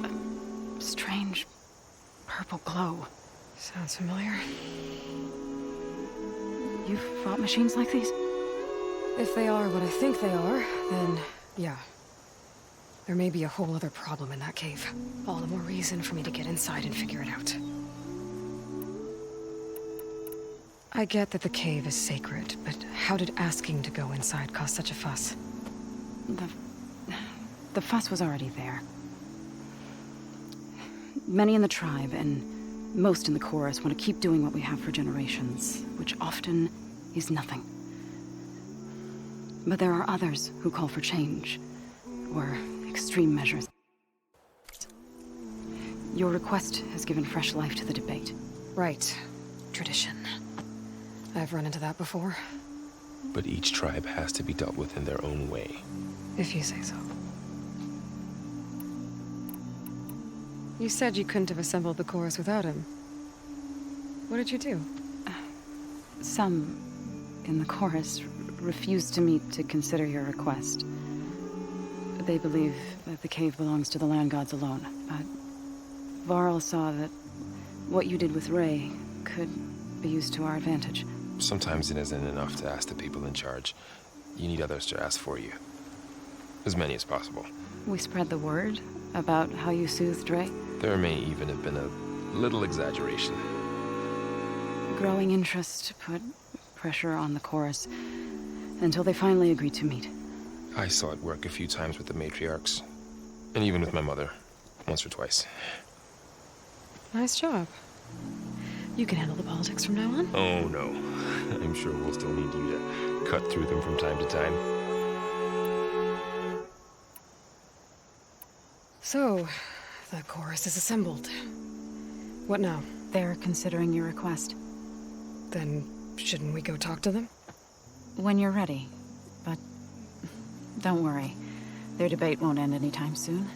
a strange purple glow.
Sounds familiar.
You've fought machines like these?
If they are what I think they are, then yeah. There may be a whole other problem in that cave. All the more reason for me to get inside and figure it out. I get that the cave is sacred, but how did asking to go inside cause such a fuss?
The fuss was already there. Many in the tribe, and most in the Chorus, want to keep doing what we have for generations, which often is nothing. But there are others who call for change, or extreme measures. Your request has given fresh life to the debate.
Right. Tradition. I've run into that before.
But each tribe has to be dealt with in their own way.
If you say so. You said you couldn't have assembled the chorus without him. What did you do?
Some in the Chorus refused to meet to consider your request. They believe that the cave belongs to the land gods alone, but Varl saw that what you did with Ray could be used to our advantage.
Sometimes it isn't enough to ask the people in charge. You need others to ask for you. As many as possible.
We spread the word about how you soothed Ray.
There may even have been a little exaggeration.
Growing interest put pressure on the Chorus until they finally agreed to meet.
I saw it work a few times with the matriarchs. And even with my mother. Once or twice.
Nice job. You can handle the politics from now on?
Oh, no. I'm sure we'll still need you to cut through them from time to time.
So, the chorus is assembled. What now?
They're considering your request.
Then, shouldn't we go talk to them?
When you're ready. But don't worry. Their debate won't end anytime soon.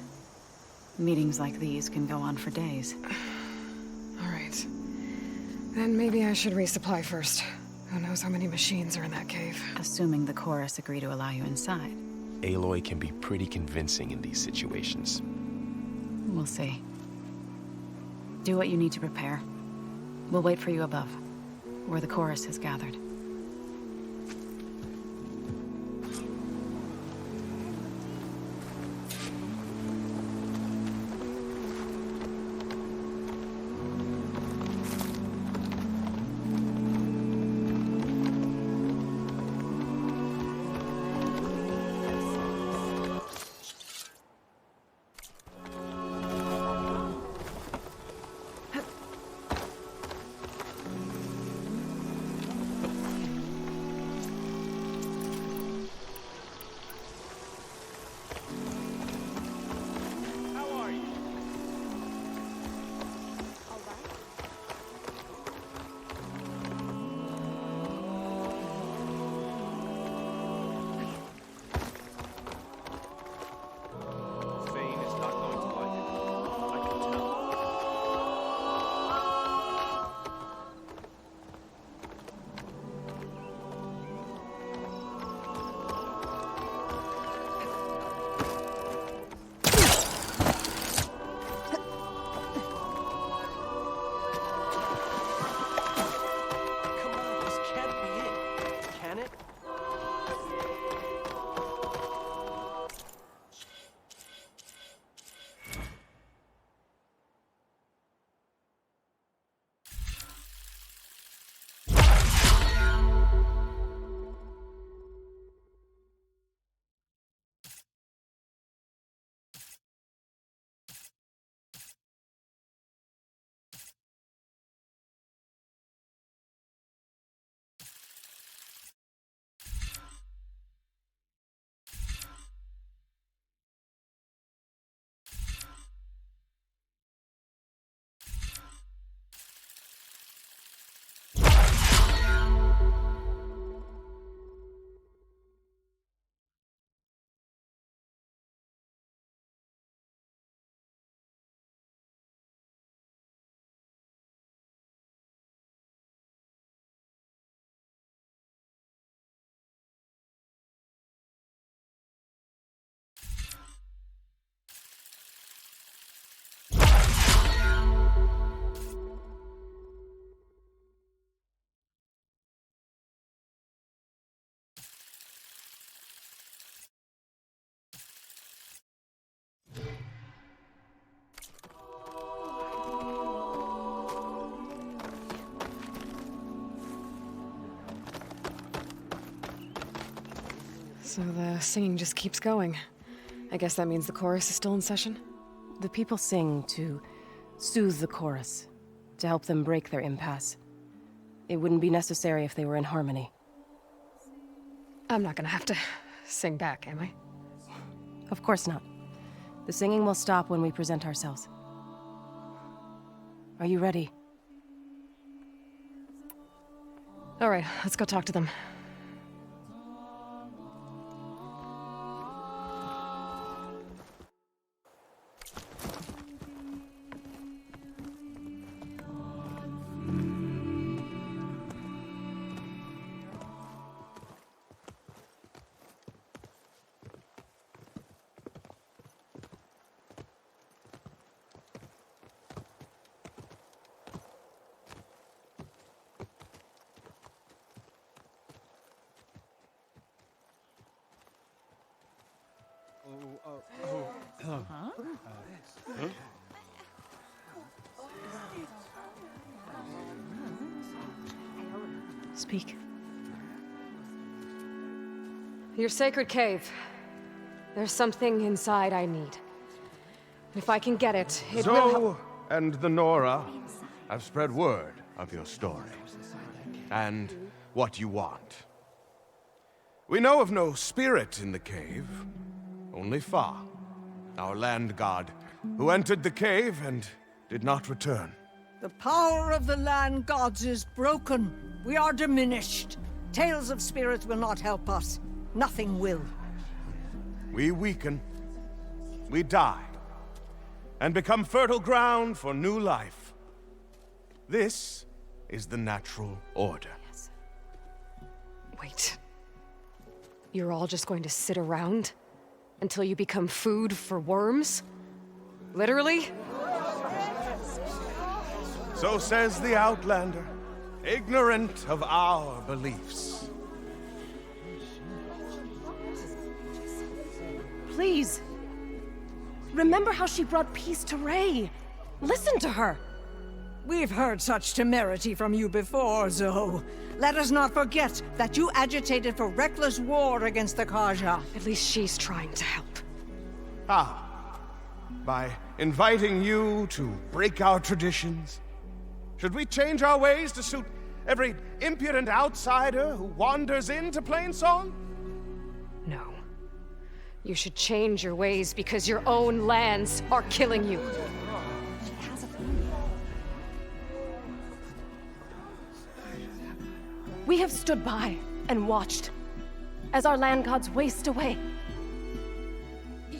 Meetings like these can go on for days.
All right. Then maybe I should resupply first. Who knows how many machines are in that cave?
Assuming the Chorus agree to allow you inside.
Aloy can be pretty convincing in these situations.
We'll see. Do what you need to prepare. We'll wait for you above, where the Chorus has gathered.
So the singing just keeps going. I guess that means the chorus is still in session?
The people sing to soothe the chorus, to help them break their impasse. It wouldn't be necessary if they were in harmony.
I'm not gonna have to sing back, am I?
Of course not. The singing will stop when we present ourselves. Are you ready?
All right, let's go talk to them.
Speak.
Your sacred cave. There's something inside I need. If I can get it, it will help.
Zoe and the Nora have spread word of your story, and what you want. We know of no spirit in the cave, only Fa, our land god, who entered the cave and did not return.
The power of the land gods is broken. We are diminished. Tales of spirits will not help us. Nothing will.
We weaken, we die, and become fertile ground for new life. This is the natural order.
Yes. Wait. You're all just going to sit around until you become food for worms? Literally?
So says the Outlander, ignorant of our beliefs.
Please. Remember how she brought peace to Ray. Listen to her.
We've heard such temerity from you before, Zoe. Let us not forget that you agitated for reckless war against the Carja.
At least she's trying to help.
How? By inviting you to break our traditions? Should we change our ways to suit every impudent outsider who wanders into Plainsong?
No. You should change your ways because your own lands are killing you.
We have stood by and watched as our land gods waste away.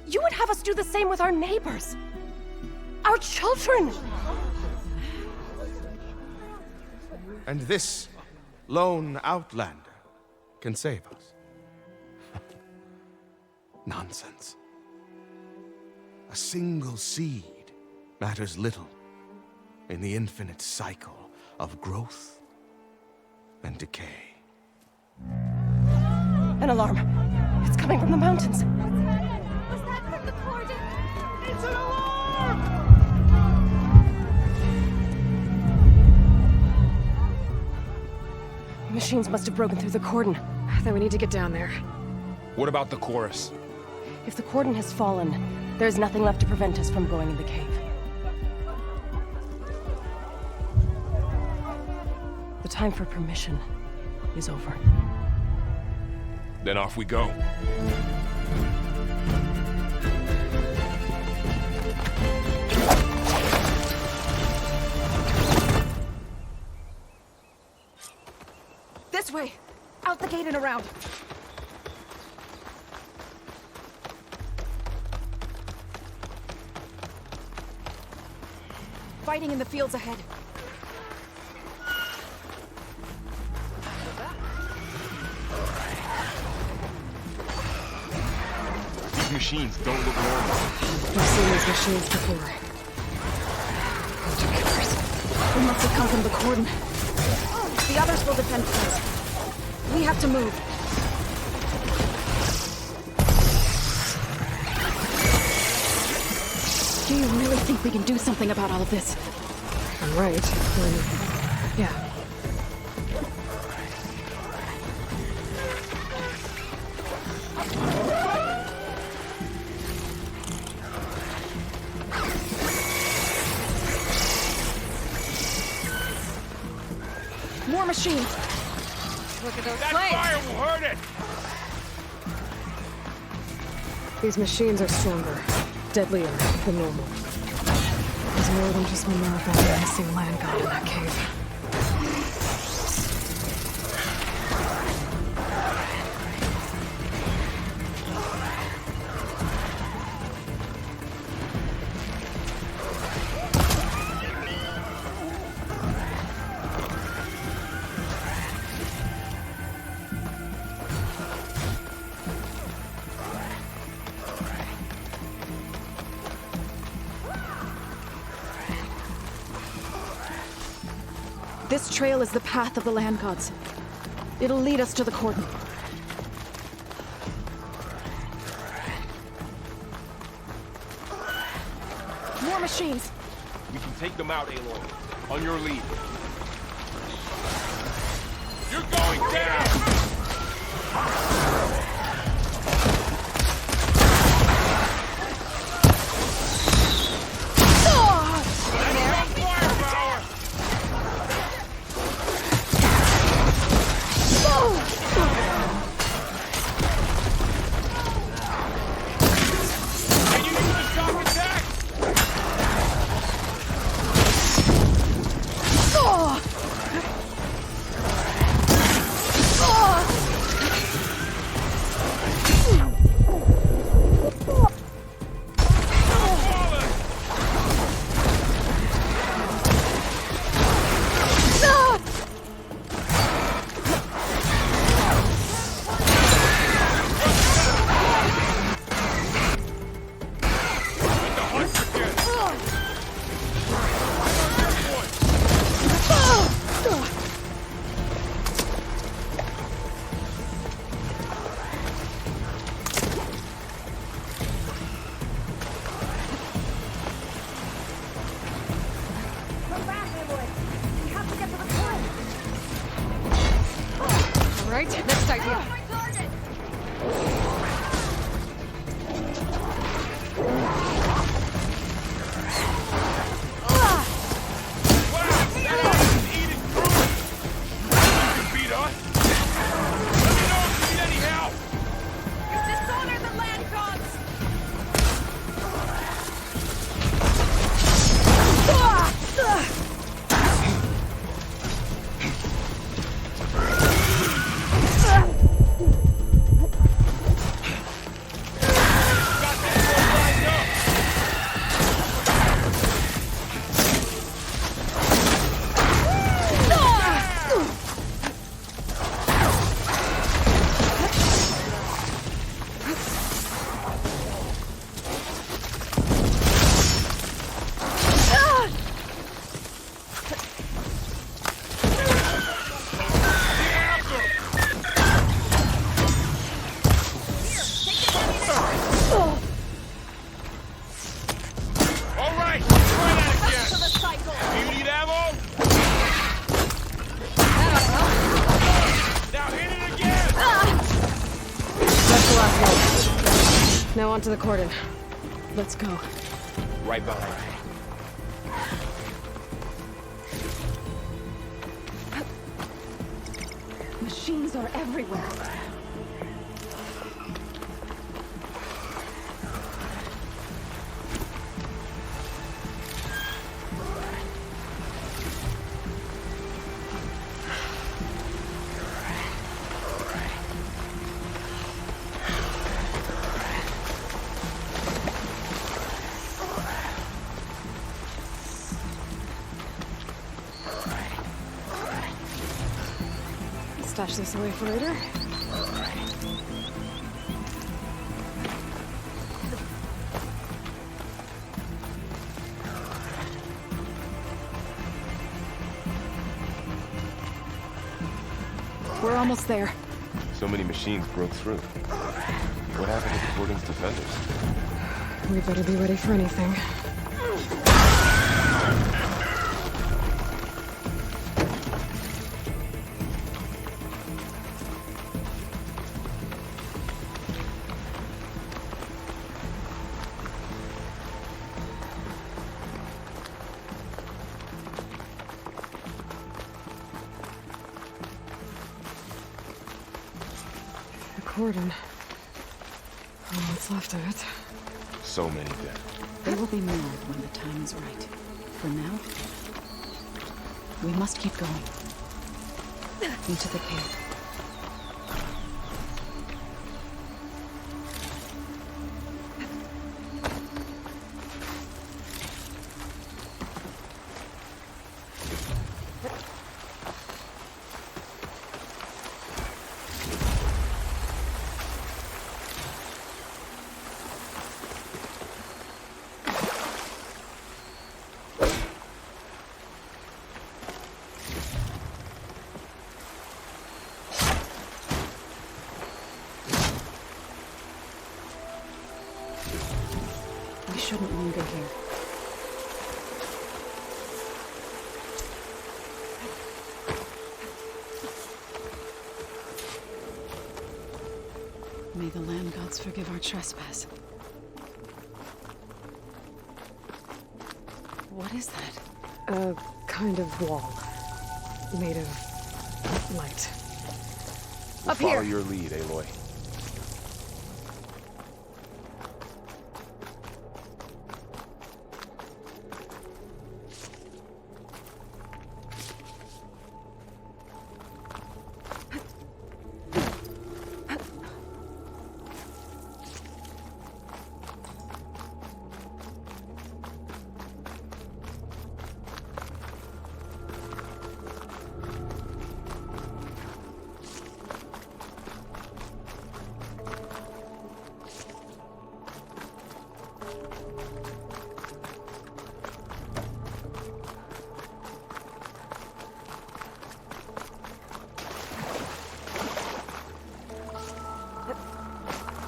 You would have us do the same with our neighbors, our children.
And this lone Outlander can save us. Nonsense. A single seed matters little in the infinite cycle of growth and decay.
An alarm. It's coming from the mountains.
Was that from the Corden? It's an alarm!
Machines must have broken through the cordon.
Then we need to get down there.
What about the chorus?
If the cordon has fallen, there's nothing left to prevent us from going in the cave. The time for permission is over.
Then off we go.
This way! Out the gate and around! Fighting in the fields ahead.
These machines don't look normal.
We've seen these machines before.
We must have come from the cordon. The others will defend first. We have to move. Do you really think we can do something about all of this?
I'm right. Yeah.
More machines!
Look at those
That
flames!
fire will hurt it!
These machines are stronger, deadlier than normal. There's more than just one marathon menacing land god in that cave.
This trail is the path of the land gods. It'll lead us to the cordon. More machines!
We can take them out, Aloy. On your lead. You're going down!
Right, next idea. Now onto the cordon. Let's go.
Right behind.
Machines are everywhere.
Stash this away for later.
We're almost there.
So many machines broke through. What happened to the Cordon's defenders?
We better be ready for anything.
cordon. All what's left of it.
So many dead.
They will be more when the time is right. For now, we must keep going. Into the cave. We shouldn't linger here. May the land gods forgive our trespass. What is that?
A kind of wall. Made of light.
We'll follow your lead, Aloy.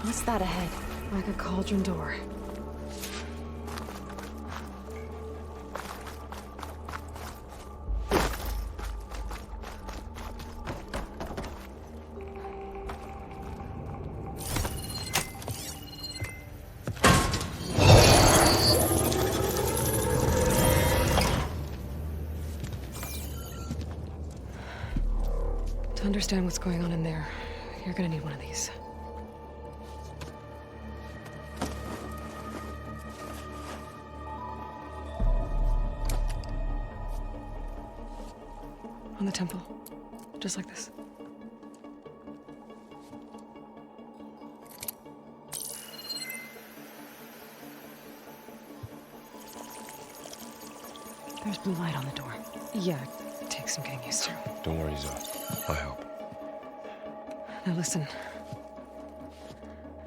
What's that ahead?
Like a cauldron door. To understand what's going on in there, you're gonna need one of these. On the temple. Just like this.
There's blue light on the door.
Yeah, it takes some getting used to.
Don't worry, Zoe. I'll help.
Now listen.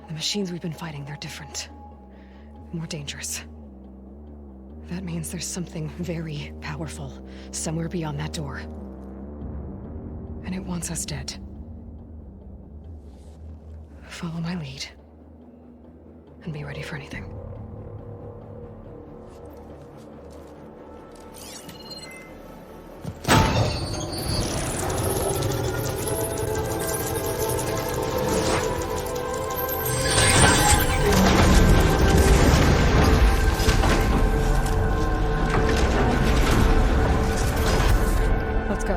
The machines we've been fighting, they're different. More dangerous. That means there's something very powerful somewhere beyond that door. And it wants us dead. Follow my lead. And be ready for anything. Let's go.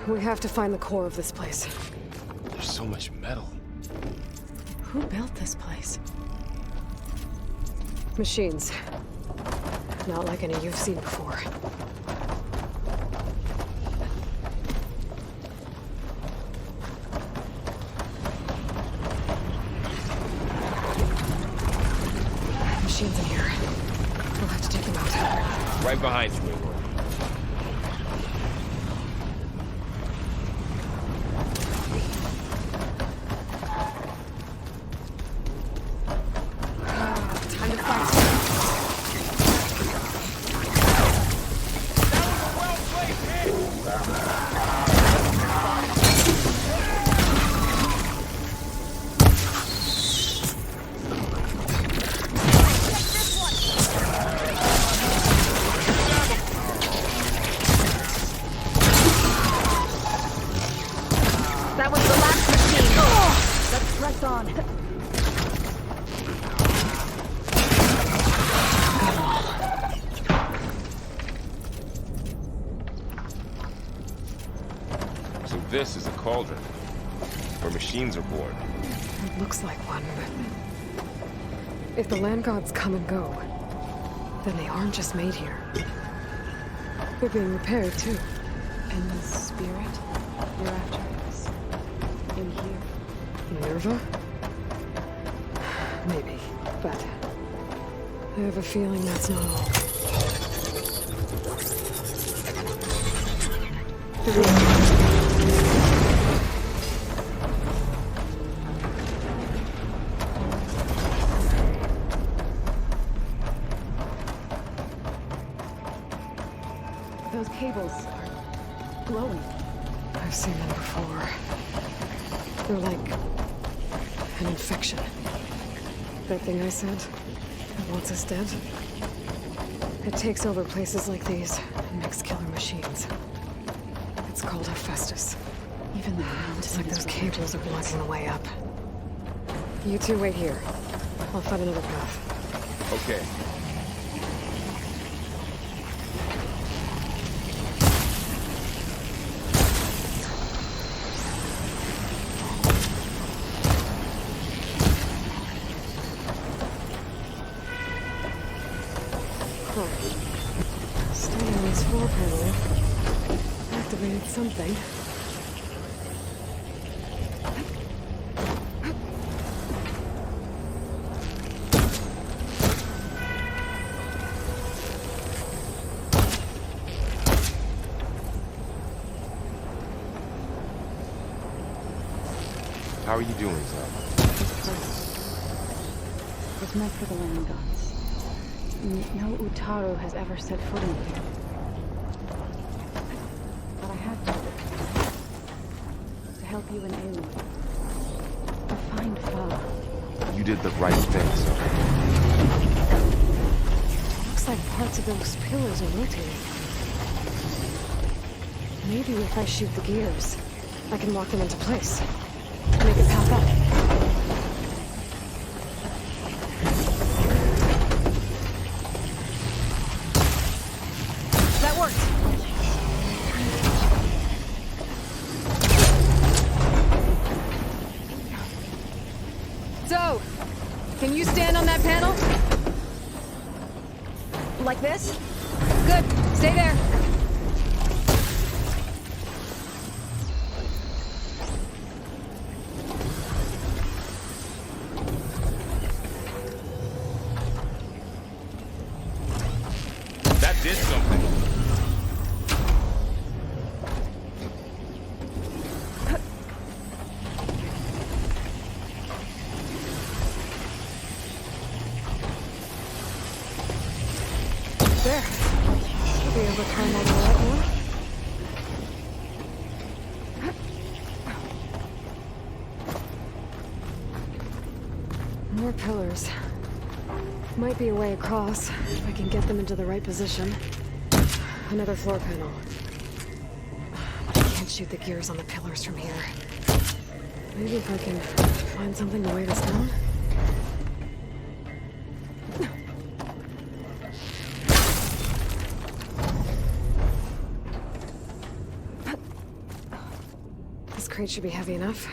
We have to find the core of this place.
There's so much metal.
Who built this place?
Machines. Not like any you've seen before. Machines in here. We'll have to take them out.
Right behind you, Aloy.
Time to fight.
this is a cauldron, where machines are born.
It looks like one, but if the land gods come and go, then they aren't just made here. They're being repaired, too.
And the spirit hereafter is in here.
Minerva? Maybe, but I have a feeling that's not all.
Those cables are glowing.
I've seen them before. They're like an infection. That thing I said, that wants us dead. It takes over places like these and makes killer machines. It's called Hephaestus.
Even the mountain
It's like those cables are blocking the way up. You two wait here. I'll find another path.
Okay.
Staying on this floor panel activated something.
How are you doing, Zoe?
It's meant for the land gods. No Utaru has ever set foot in here. But I had to help you and Aloy. To find Fa.
You did the right thing, Zoe.
Looks like parts of those pillars are rotating. Maybe if I shoot the gears, I can lock them into place. Make a path up. That worked. So, can you stand on that panel? Like this? Good. Stay there.
That did something.
There. Should be able to climb all the way up now. More pillars. Might be a way across, if I can get them into the right position. Another floor panel. But I can't shoot the gears on the pillars from here. Maybe if I can find something to weigh this down? This crate should be heavy enough.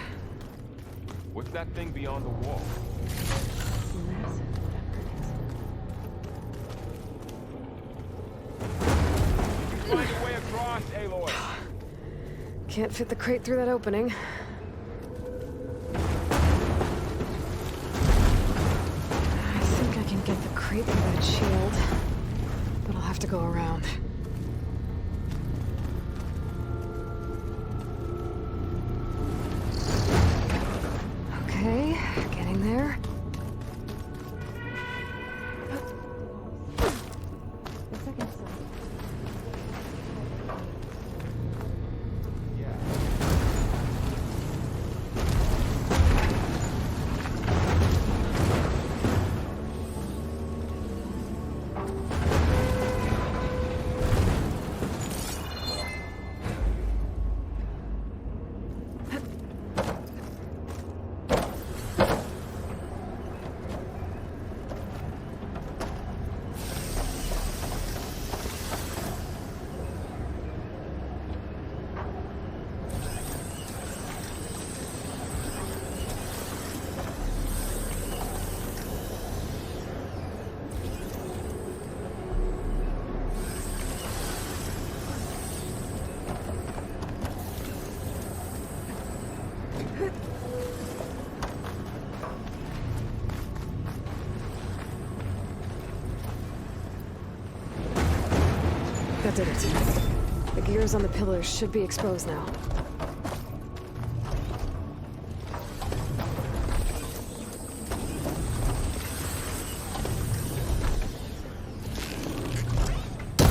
What's that thing beyond the wall? Find a way across, Aloy.
Can't fit the crate through that opening. I think I can get the crate through that shield, but I'll have to go around. Okay, getting there.
The second side.
That did it. The gears on the pillars should be exposed now.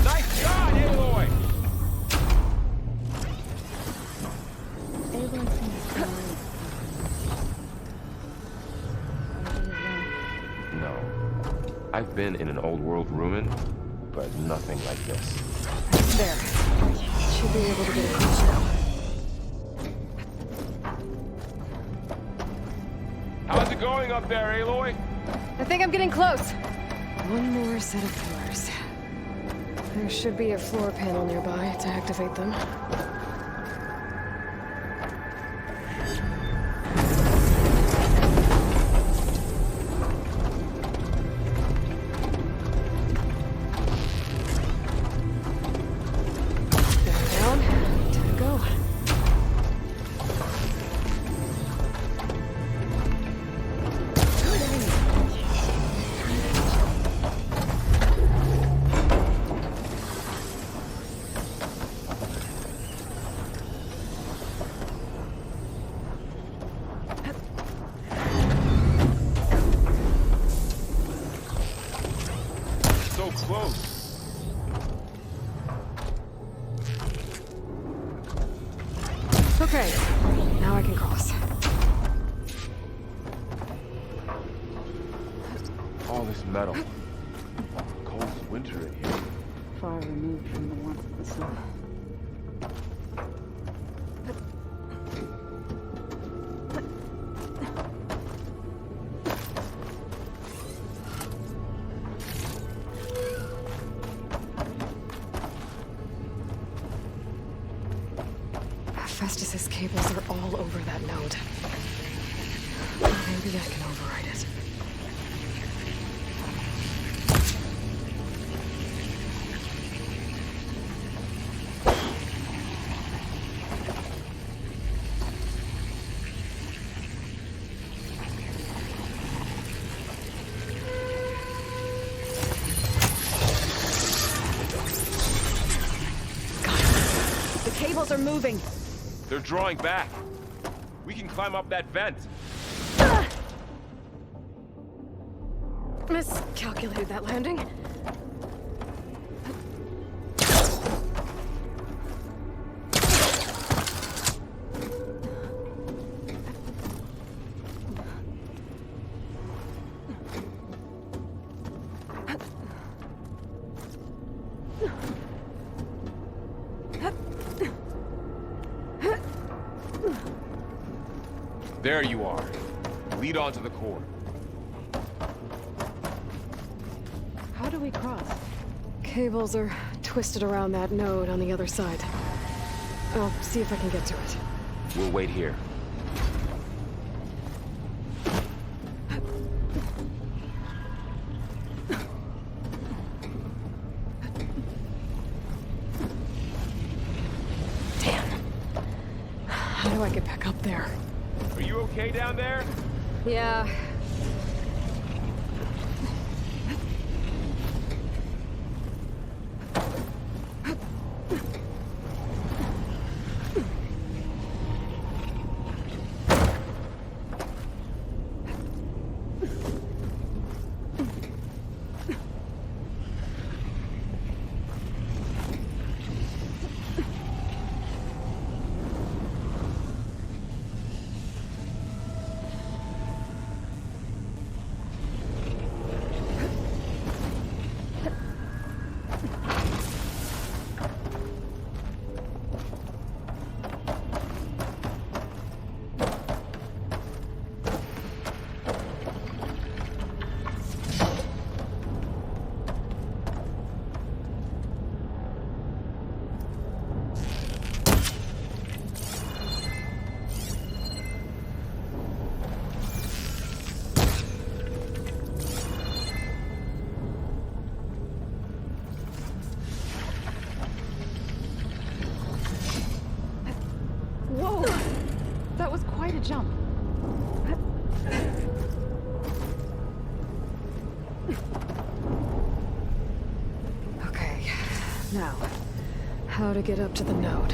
Nice shot, Aloy!
No. I've been in an old world ruin, but nothing like this.
There. Should be able to get across now.
How's it going up there, Aloy?
I think I'm getting close. One more set of pillars. There should be a floor panel nearby to activate them.
So close.
Okay, now I can cross.
All this metal. Cold as winter in here.
Far removed from the warmth of the sun.
Festus's cables are all over that node. Maybe I can override it.
The cables are moving.
They're drawing back. We can climb up that vent.
Miscalculated that landing.
There you are. Lead on to the core.
How do we cross? Cables are twisted around that node on the other side. I'll see if I can get to it.
We'll wait here.
How do I get back up there?
Are you okay down there?
Yeah.
Whoa! That was quite a jump.
Okay, now,
how to get up to the node.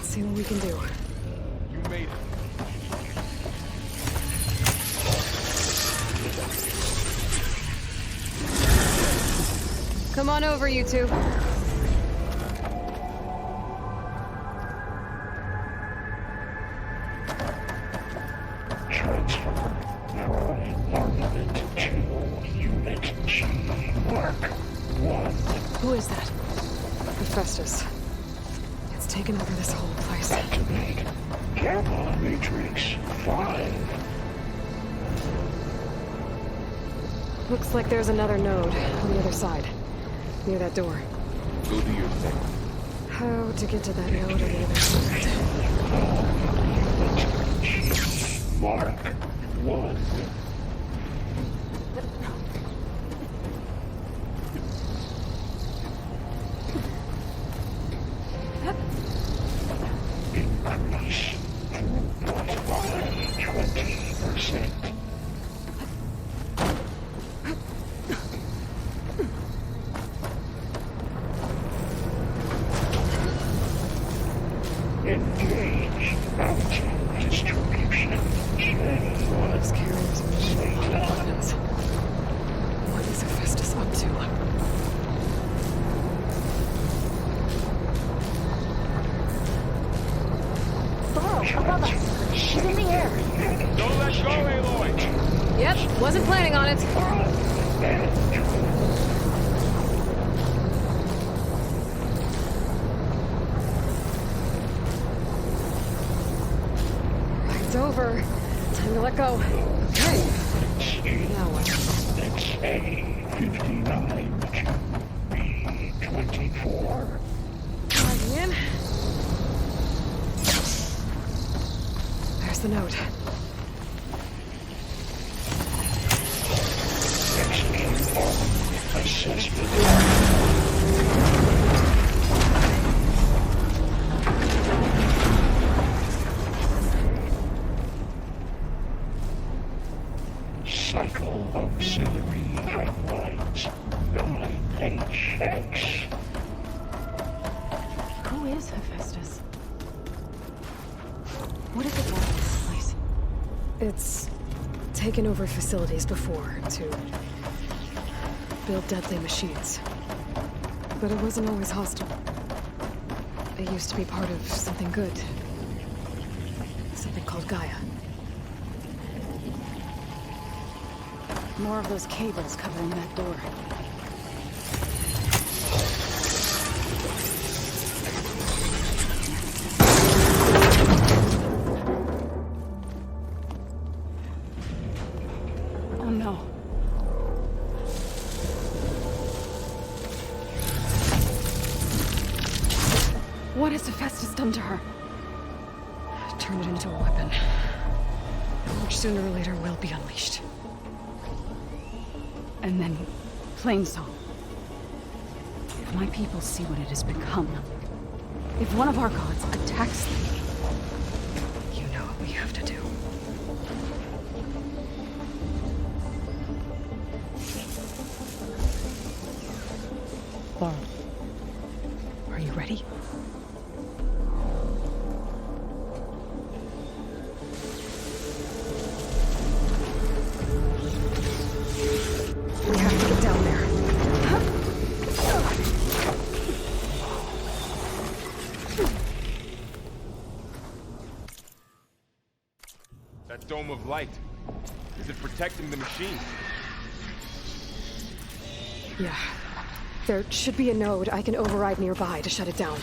See what we can do.
You made it.
Come on over, you two. Who is that? Hephaestus. It's taken over this whole place.
Activate Gamma Matrix 5.
Looks like there's another node on the other side. Near that door.
Go do your thing.
How to get to that node on the other side?
Mark 1. Increase throughput by 20%. Engage mountain distribution.
Those carriers are really weapons. What is Hephaestus up to?
Above us. She's in the air.
Don't let go, Aloy!
Yep, wasn't planning on it. It's over. Time to let go. Okay. Now what?
A59 to B24.
Logging in. There's the note.
Execute all assessment. Cycle auxiliary pipelines 9HX.
Who is Hephaestus? What is it like, this place?
It's taken over facilities before to build deadly machines. But it wasn't always hostile. It used to be part of something good. Something called Gaia.
More of those cables covering that door. Oh no. What has Hephaestus done to her?
Turn it into a weapon. Which sooner or later will be unleashed.
And then Plainsong. my people see what it has become, if one of our gods attacks them, you know what we have to do. Laurel, are you ready?
We have to get down there.
That dome of light. Is it protecting the machine?
Yeah. There should be a node I can override nearby to shut it down.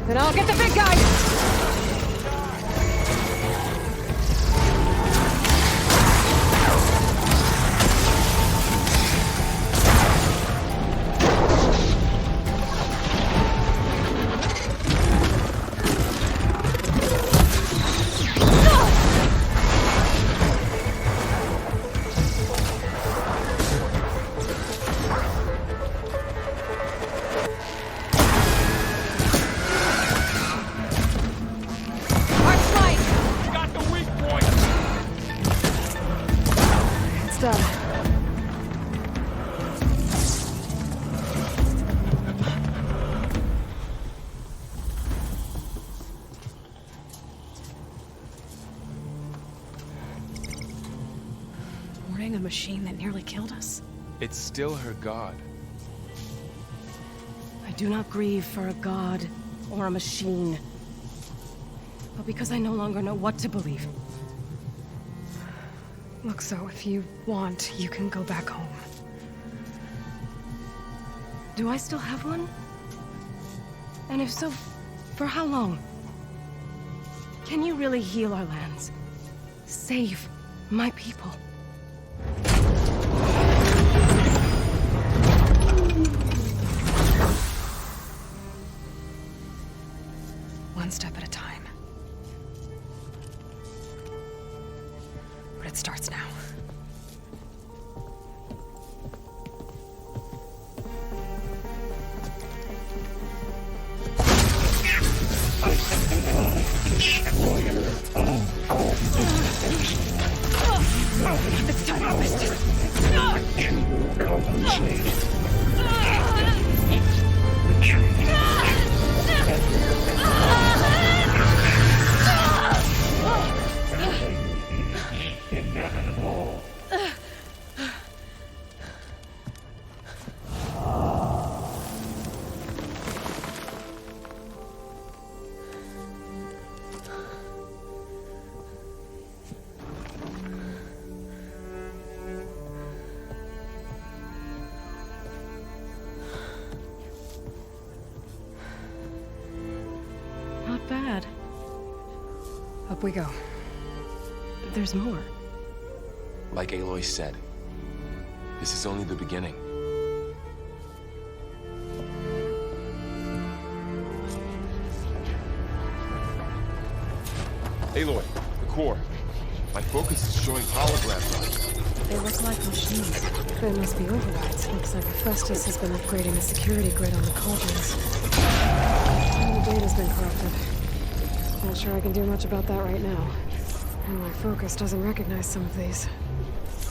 Then I'll get the big guy!
A machine that nearly killed us.
It's still her god.
I do not grieve for a god or a machine, but because I no longer know what to believe.
Look, so if you want, you can go back home.
Do I still have one? And if so, for how long? Can you really heal our lands? Save my people?
One step at a time. But it starts now.
It's time to harvest. You will compensate. Inevitable.
Not bad.
Up we go.
There's more.
Like Aloy said, this is only the beginning.
Aloy, the core. My focus is showing holograms.
They look like machines.
They must be overrides. Looks like Hephaestus has been upgrading the security grid on the cauldrons. And the data's been corrupted. Not sure I can do much about that right now. And my focus doesn't recognize some of these.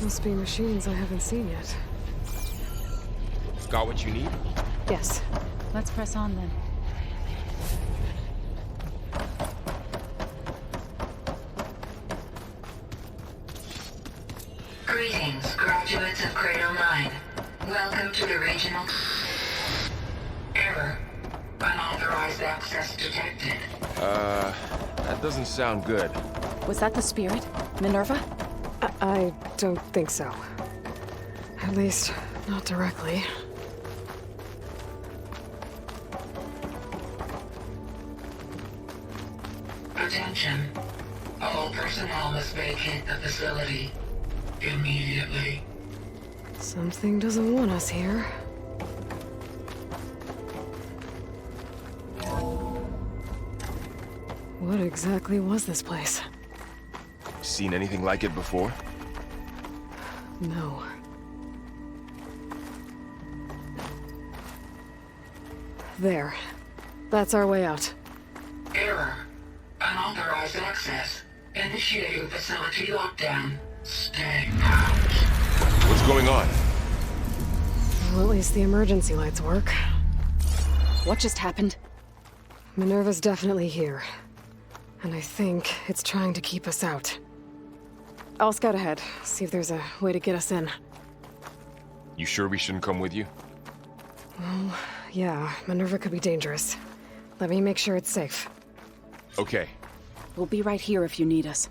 Must be machines I haven't seen yet.
Got what you need?
Yes.
Let's press on then.
Greetings, graduates of Cradle 9. Welcome to the regional... Error. Unauthorized access detected.
That doesn't sound good.
Was that the spirit? Minerva?
I don't think so. At least, not directly.
Attention. All personnel must vacate the facility immediately.
Something doesn't want us here. What exactly was this place?
Seen anything like it before?
No. There. That's our way out.
Error. Unauthorized access. Initiating facility lockdown. Stay out.
What's going on?
Well, at least the emergency lights work.
What just happened?
Minerva's definitely here. And I think it's trying to keep us out. I'll scout ahead, see if there's a way to get us in.
You sure we shouldn't come with you?
Well, yeah, Minerva could be dangerous. Let me make sure it's safe.
Okay.
We'll be right here if you need us.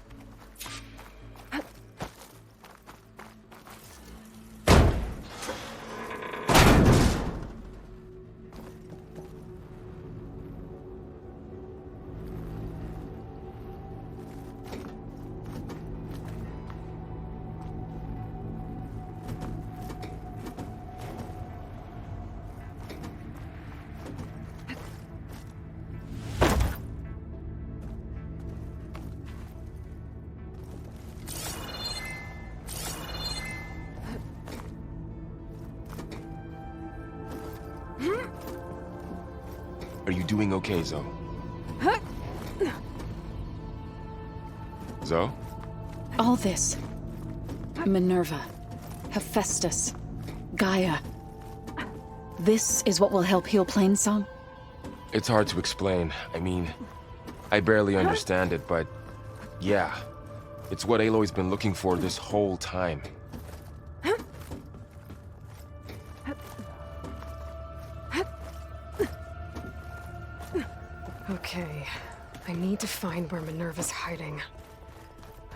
Are you doing okay, Zoe? Zoe?
All this. Minerva. Hephaestus. Gaia. This is what will help heal Plainsong?
It's hard to explain. I mean, I barely understand it, but yeah. It's what Aloy's been looking for this whole time.
Okay. I need to find where Minerva's hiding.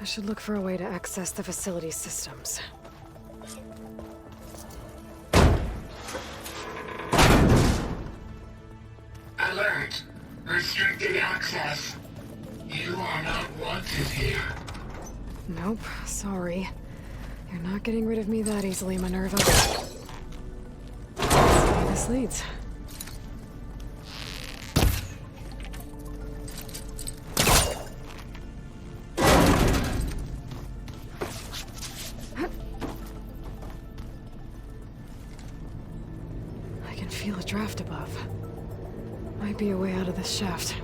I should look for a way to access the facility systems.
Alert. Restricted access. You are not wanted here.
Nope, sorry. You're not getting rid of me that easily, Minerva. Let's see where this leads. I can feel a draft above. Might be a way out of this shaft.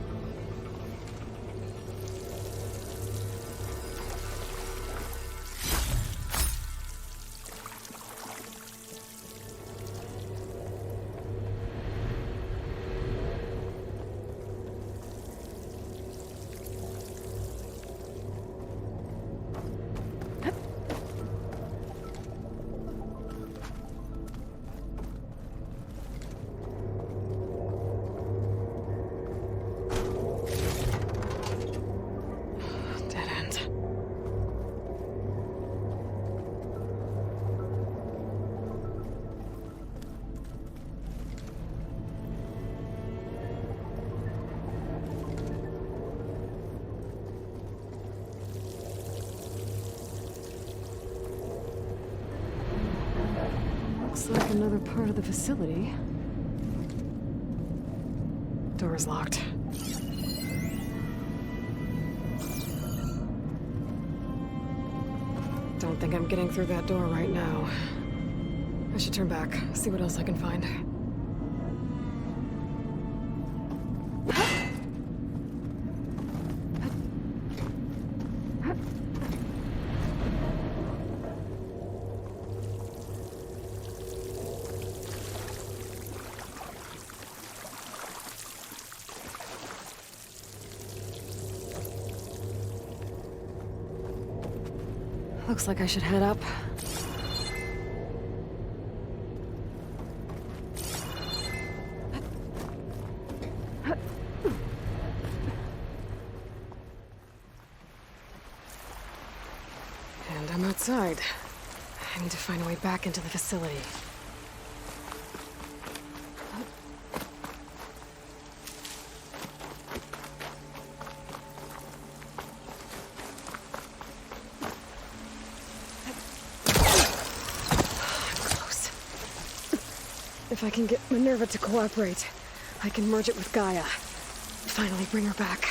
Looks like another part of the facility. Door's locked. don't think I'm getting through that door right now. I should turn back, see what else I can find. Looks like I should head up. And I'm outside. I need to find a way back into the facility. If I can get Minerva to cooperate, I can merge it with Gaia. Finally bring her back.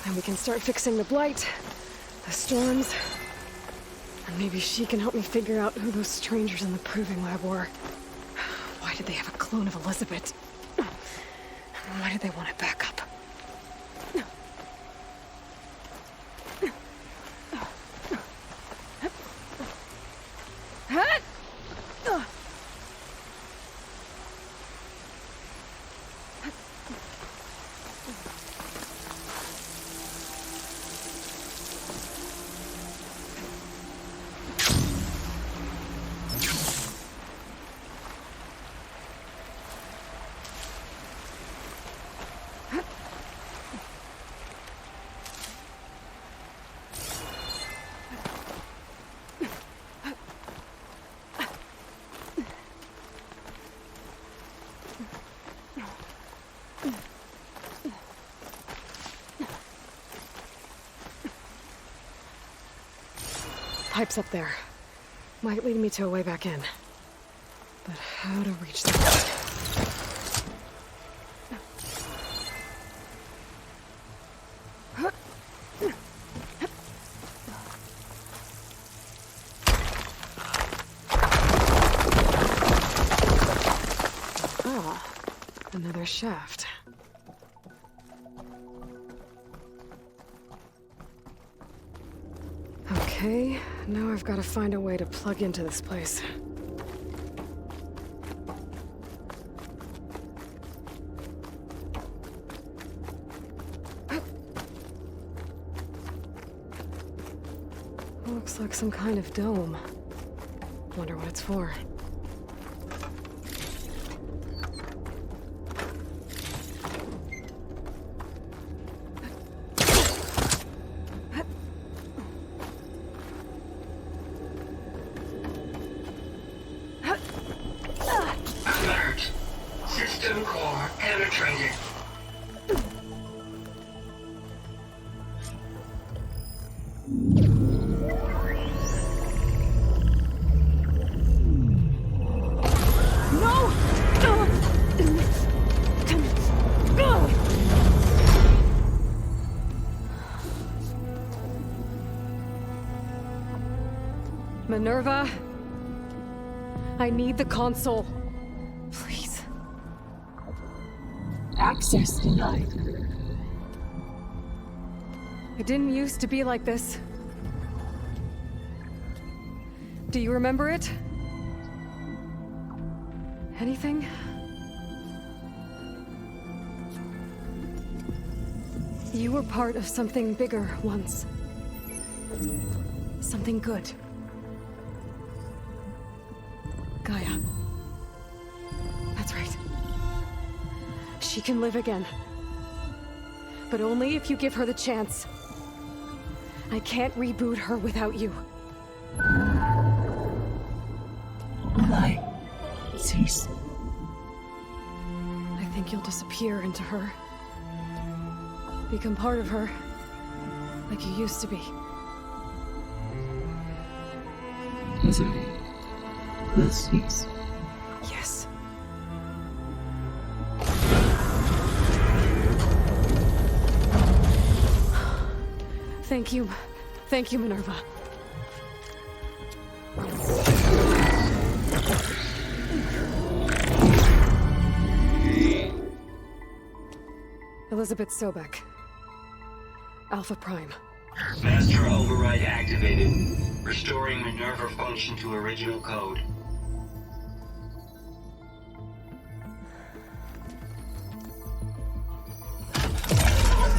And we can start fixing the Blight, the storms, and maybe she can help me figure out who those strangers in the Proving Lab were. Why did they have a clone of Elizabeth? Why did they want it back up? Pipe's up there. Might lead me to a way back in. But how to reach them? Ah, another shaft. Okay, now I've got to find a way to plug into this place. Looks like some kind of dome. Wonder what it's for.
Alert. System core penetrated.
Minerva, I need the console. Please.
Access denied.
It didn't used to be like this. Do you remember it? Anything? You were part of something bigger once. Something good. Gaia. That's right. She can live again. But only if you give her the chance. I can't reboot her without you.
Why? Cease.
I think you'll disappear into her. Become part of her. Like you used to be.
Misery. Will cease.
Yes. Thank you. Thank you, Minerva.
Elizabeth Sobek. Alpha Prime.
Master override activated. Restoring Minerva function to original code.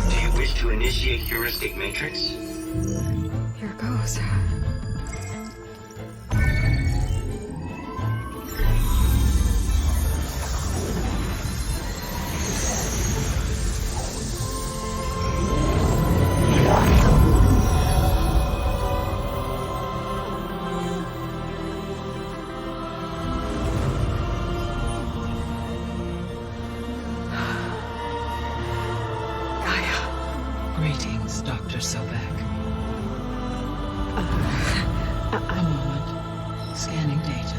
Do you wish to initiate heuristic matrix?
Here goes.
Greetings, Dr. Sobek. A moment. Scanning data.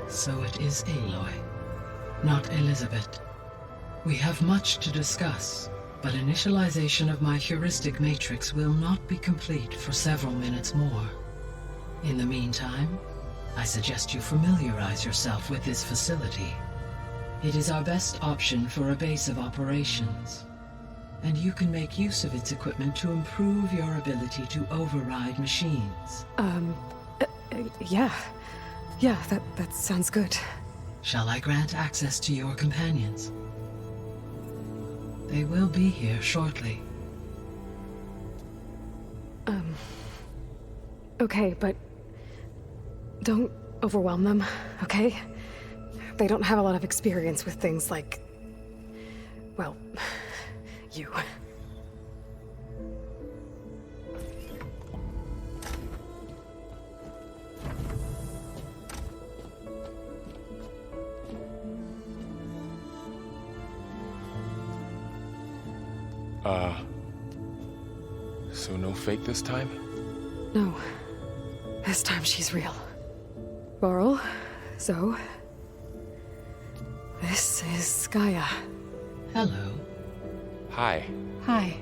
So it is Aloy, not Elizabeth. We have much to discuss, but initialization of my heuristic matrix will not be complete for several minutes more. In the meantime, I suggest you familiarize yourself with this facility. It is our best option for a base of operations, and you can make use of its equipment to improve your ability to override machines.
Yeah. Yeah, that sounds good.
Shall I grant access to your companions? They will be here shortly.
Okay, but don't overwhelm them, okay? They don't have a lot of experience with things like, well, you.
So no fake this time?
No. This time she's real. Varl, Zoe. This is Gaia.
Hello.
Hi.
Hi.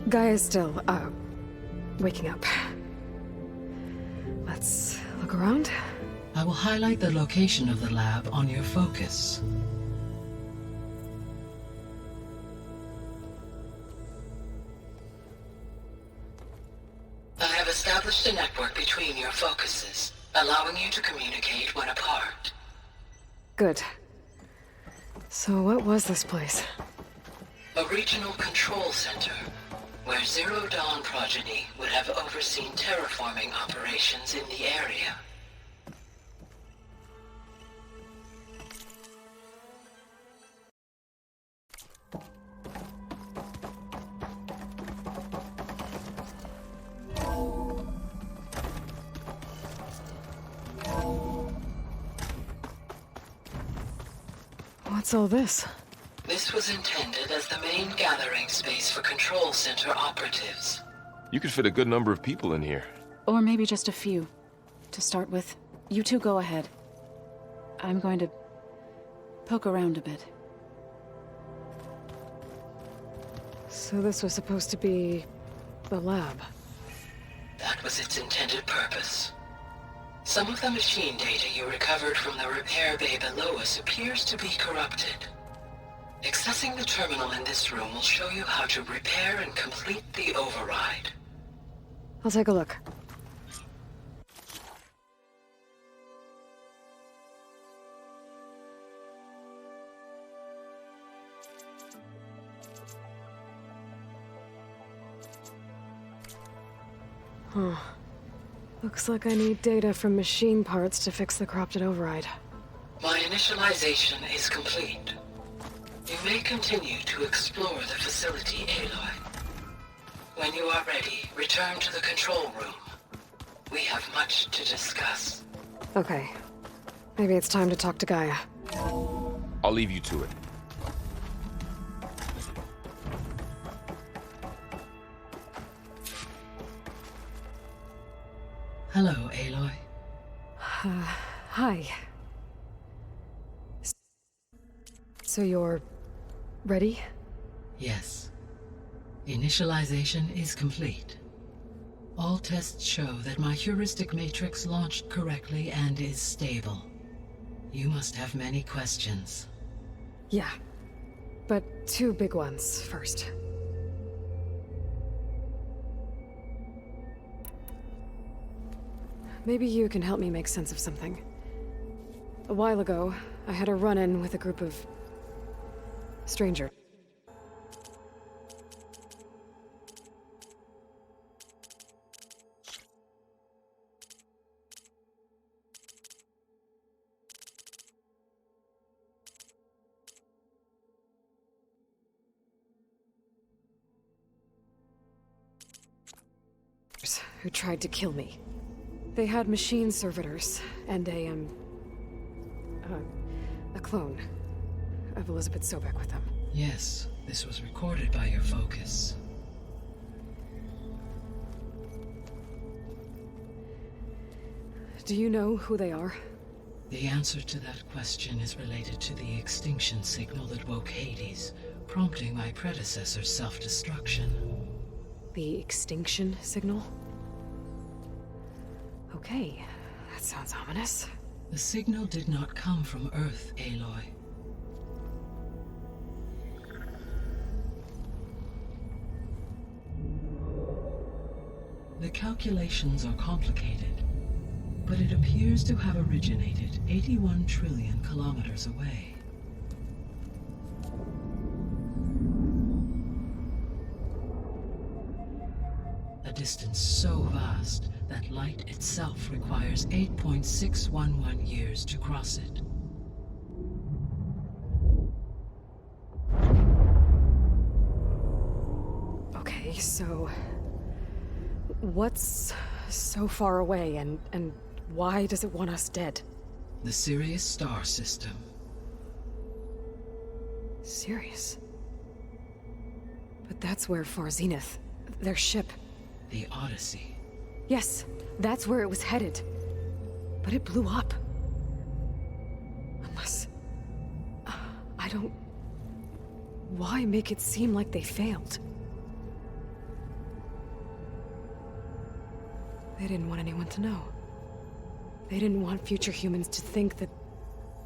Gaia's still, waking up. Let's look around.
I will highlight the location of the lab on your focus. I have established a network between your focuses, allowing you to communicate when apart.
Good. So what was this place?
A regional control center, where Zero Dawn progeny would have overseen terraforming operations in the area.
What's all this?
This was intended as the main gathering space for control center operatives.
You could fit a good number of people in here.
Or maybe just a few. To start with, you two go ahead. I'm going to poke around a bit.
So this was supposed to be the lab.
That was its intended purpose. Some of the machine data you recovered from the repair bay below us appears to be corrupted. Accessing the terminal in this room will show you how to repair and complete the override.
I'll take a look. Huh. Looks like I need data from machine parts to fix the corrupted override.
My initialization is complete. You may continue to explore the facility, Aloy. When you are ready, return to the control room. We have much to discuss.
Okay. Maybe it's time to talk to Gaia.
I'll leave you to it.
Hello, Aloy.
Hi. So you're ready?
Yes.
Initialization is complete. All tests show that my heuristic matrix launched correctly and is stable. You must have many questions.
Yeah. But 2 big ones first. Maybe you can help me make sense of something. A while ago, I had a run-in with a group of strangers. Who tried to kill me. They had machine servitors and a clone of Elizabeth Sobek with them.
Yes, this was recorded by your focus.
Do you know who they are?
The answer to that question is related to the extinction signal that woke Hades, prompting my predecessor's self-destruction.
The extinction signal? Okay, that sounds ominous.
The signal did not come from Earth, Aloy. The calculations are complicated, but it appears to have originated 81 trillion kilometers away. A distance so vast that light itself requires 8.611 years to cross it.
Okay, so what's so far away and why does it want us dead?
The Sirius star system.
Sirius? But that's where Far Zenith, their ship.
The Odyssey.
Yes, that's where it was headed. But it blew up. Unless... I don't... Why make it seem like they failed? They didn't want anyone to know. They didn't want future humans to think that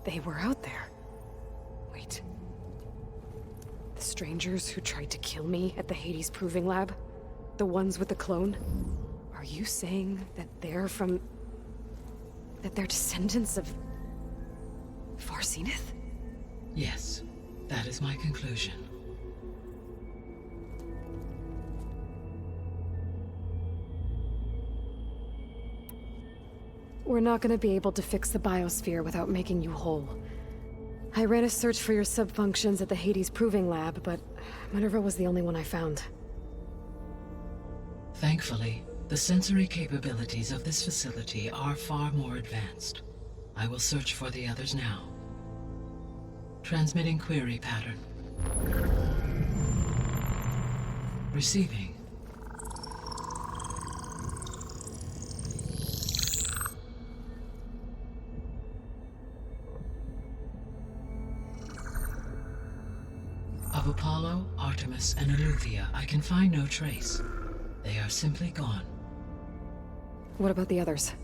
they were out there. Wait. The strangers who tried to kill me at the Hades Proving Lab? The ones with the clone? Are you saying that they're from... that they're descendants of... Far Zenith?
Yes, that is my conclusion.
We're not gonna be able to fix the biosphere without making you whole. I ran a search for your subfunctions at the Hades Proving Lab, but Minerva was the only one I found.
Thankfully, the sensory capabilities of this facility are far more advanced. I will search for the others now. Transmitting query pattern. Receiving. Of Apollo, Artemis, and Eleuthia, I can find no trace. They are simply gone.
What about the others?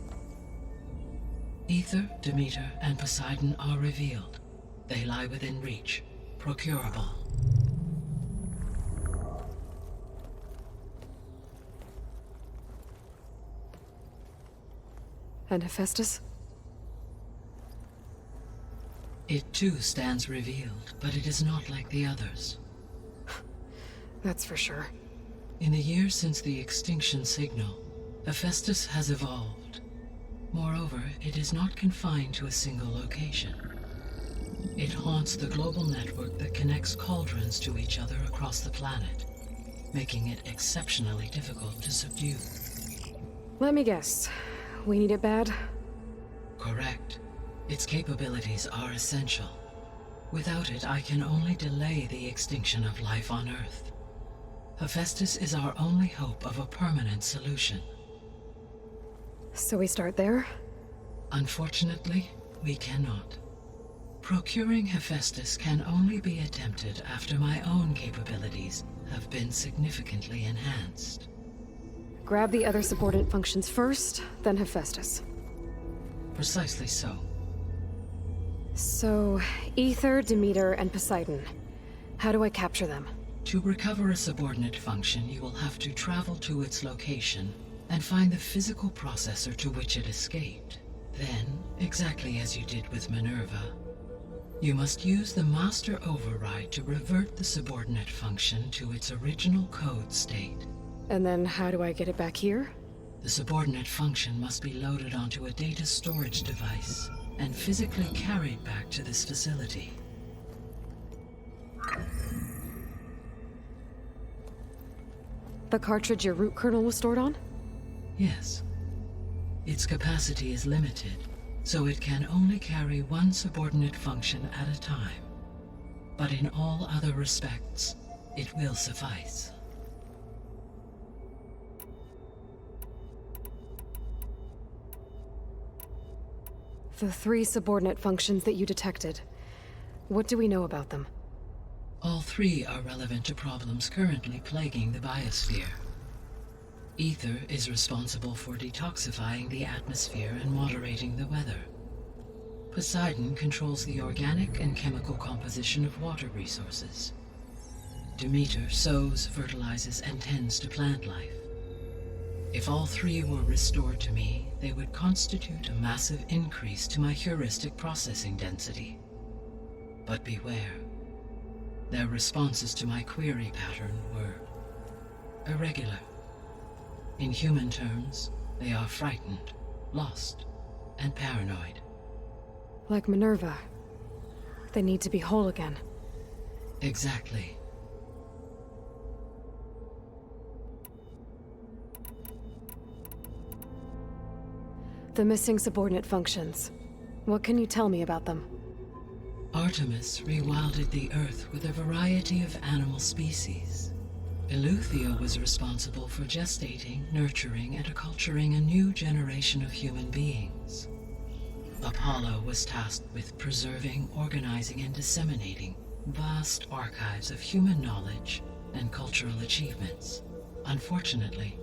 Aether, Demeter, and Poseidon are revealed. They lie within reach, procurable.
And Hephaestus?
It too stands revealed, but it is not like the others.
That's for sure.
In the years since the extinction signal, Hephaestus has evolved. Moreover, it is not confined to a single location. It haunts the global network that connects cauldrons to each other across the planet, making it exceptionally difficult to subdue.
Let me guess. We need it bad?
Correct. Its capabilities are essential. Without it, I can only delay the extinction of life on Earth. Hephaestus is our only hope of a permanent solution.
So we start there?
Unfortunately, we cannot. Procuring Hephaestus can only be attempted after my own capabilities have been significantly enhanced.
Grab the other subordinate functions first, then Hephaestus.
Precisely so.
So, Aether, Demeter, and Poseidon. How do I capture them?
To recover a subordinate function, you will have to travel to its location and find the physical processor to which it escaped. Then, exactly as you did with Minerva, you must use the Master Override to revert the subordinate function to its original code state.
And then how do I get it back here?
The subordinate function must be loaded onto a data storage device and physically carried back to this facility.
The cartridge your root kernel was stored on?
Yes. Its capacity is limited, so it can only carry one subordinate function at a time. But in all other respects, it will suffice.
The 3 subordinate functions that you detected. What do we know about them?
All 3 are relevant to problems currently plaguing the biosphere. Aether is responsible for detoxifying the atmosphere and moderating the weather. Poseidon controls the organic and chemical composition of water resources. Demeter sows, fertilizes, and tends to plant life. If all 3 were restored to me, they would constitute a massive increase to my heuristic processing density. But beware. Their responses to my query pattern were irregular. In human terms, they are frightened, lost, and paranoid.
Like Minerva. They need to be whole again.
Exactly.
The missing subordinate functions. What can you tell me about them?
Artemis rewilded the Earth with a variety of animal species. Eleuthia was responsible for gestating, nurturing, and acculturating a new generation of human beings. Apollo was tasked with preserving, organizing, and disseminating vast archives of human knowledge and cultural achievements. Unfortunately,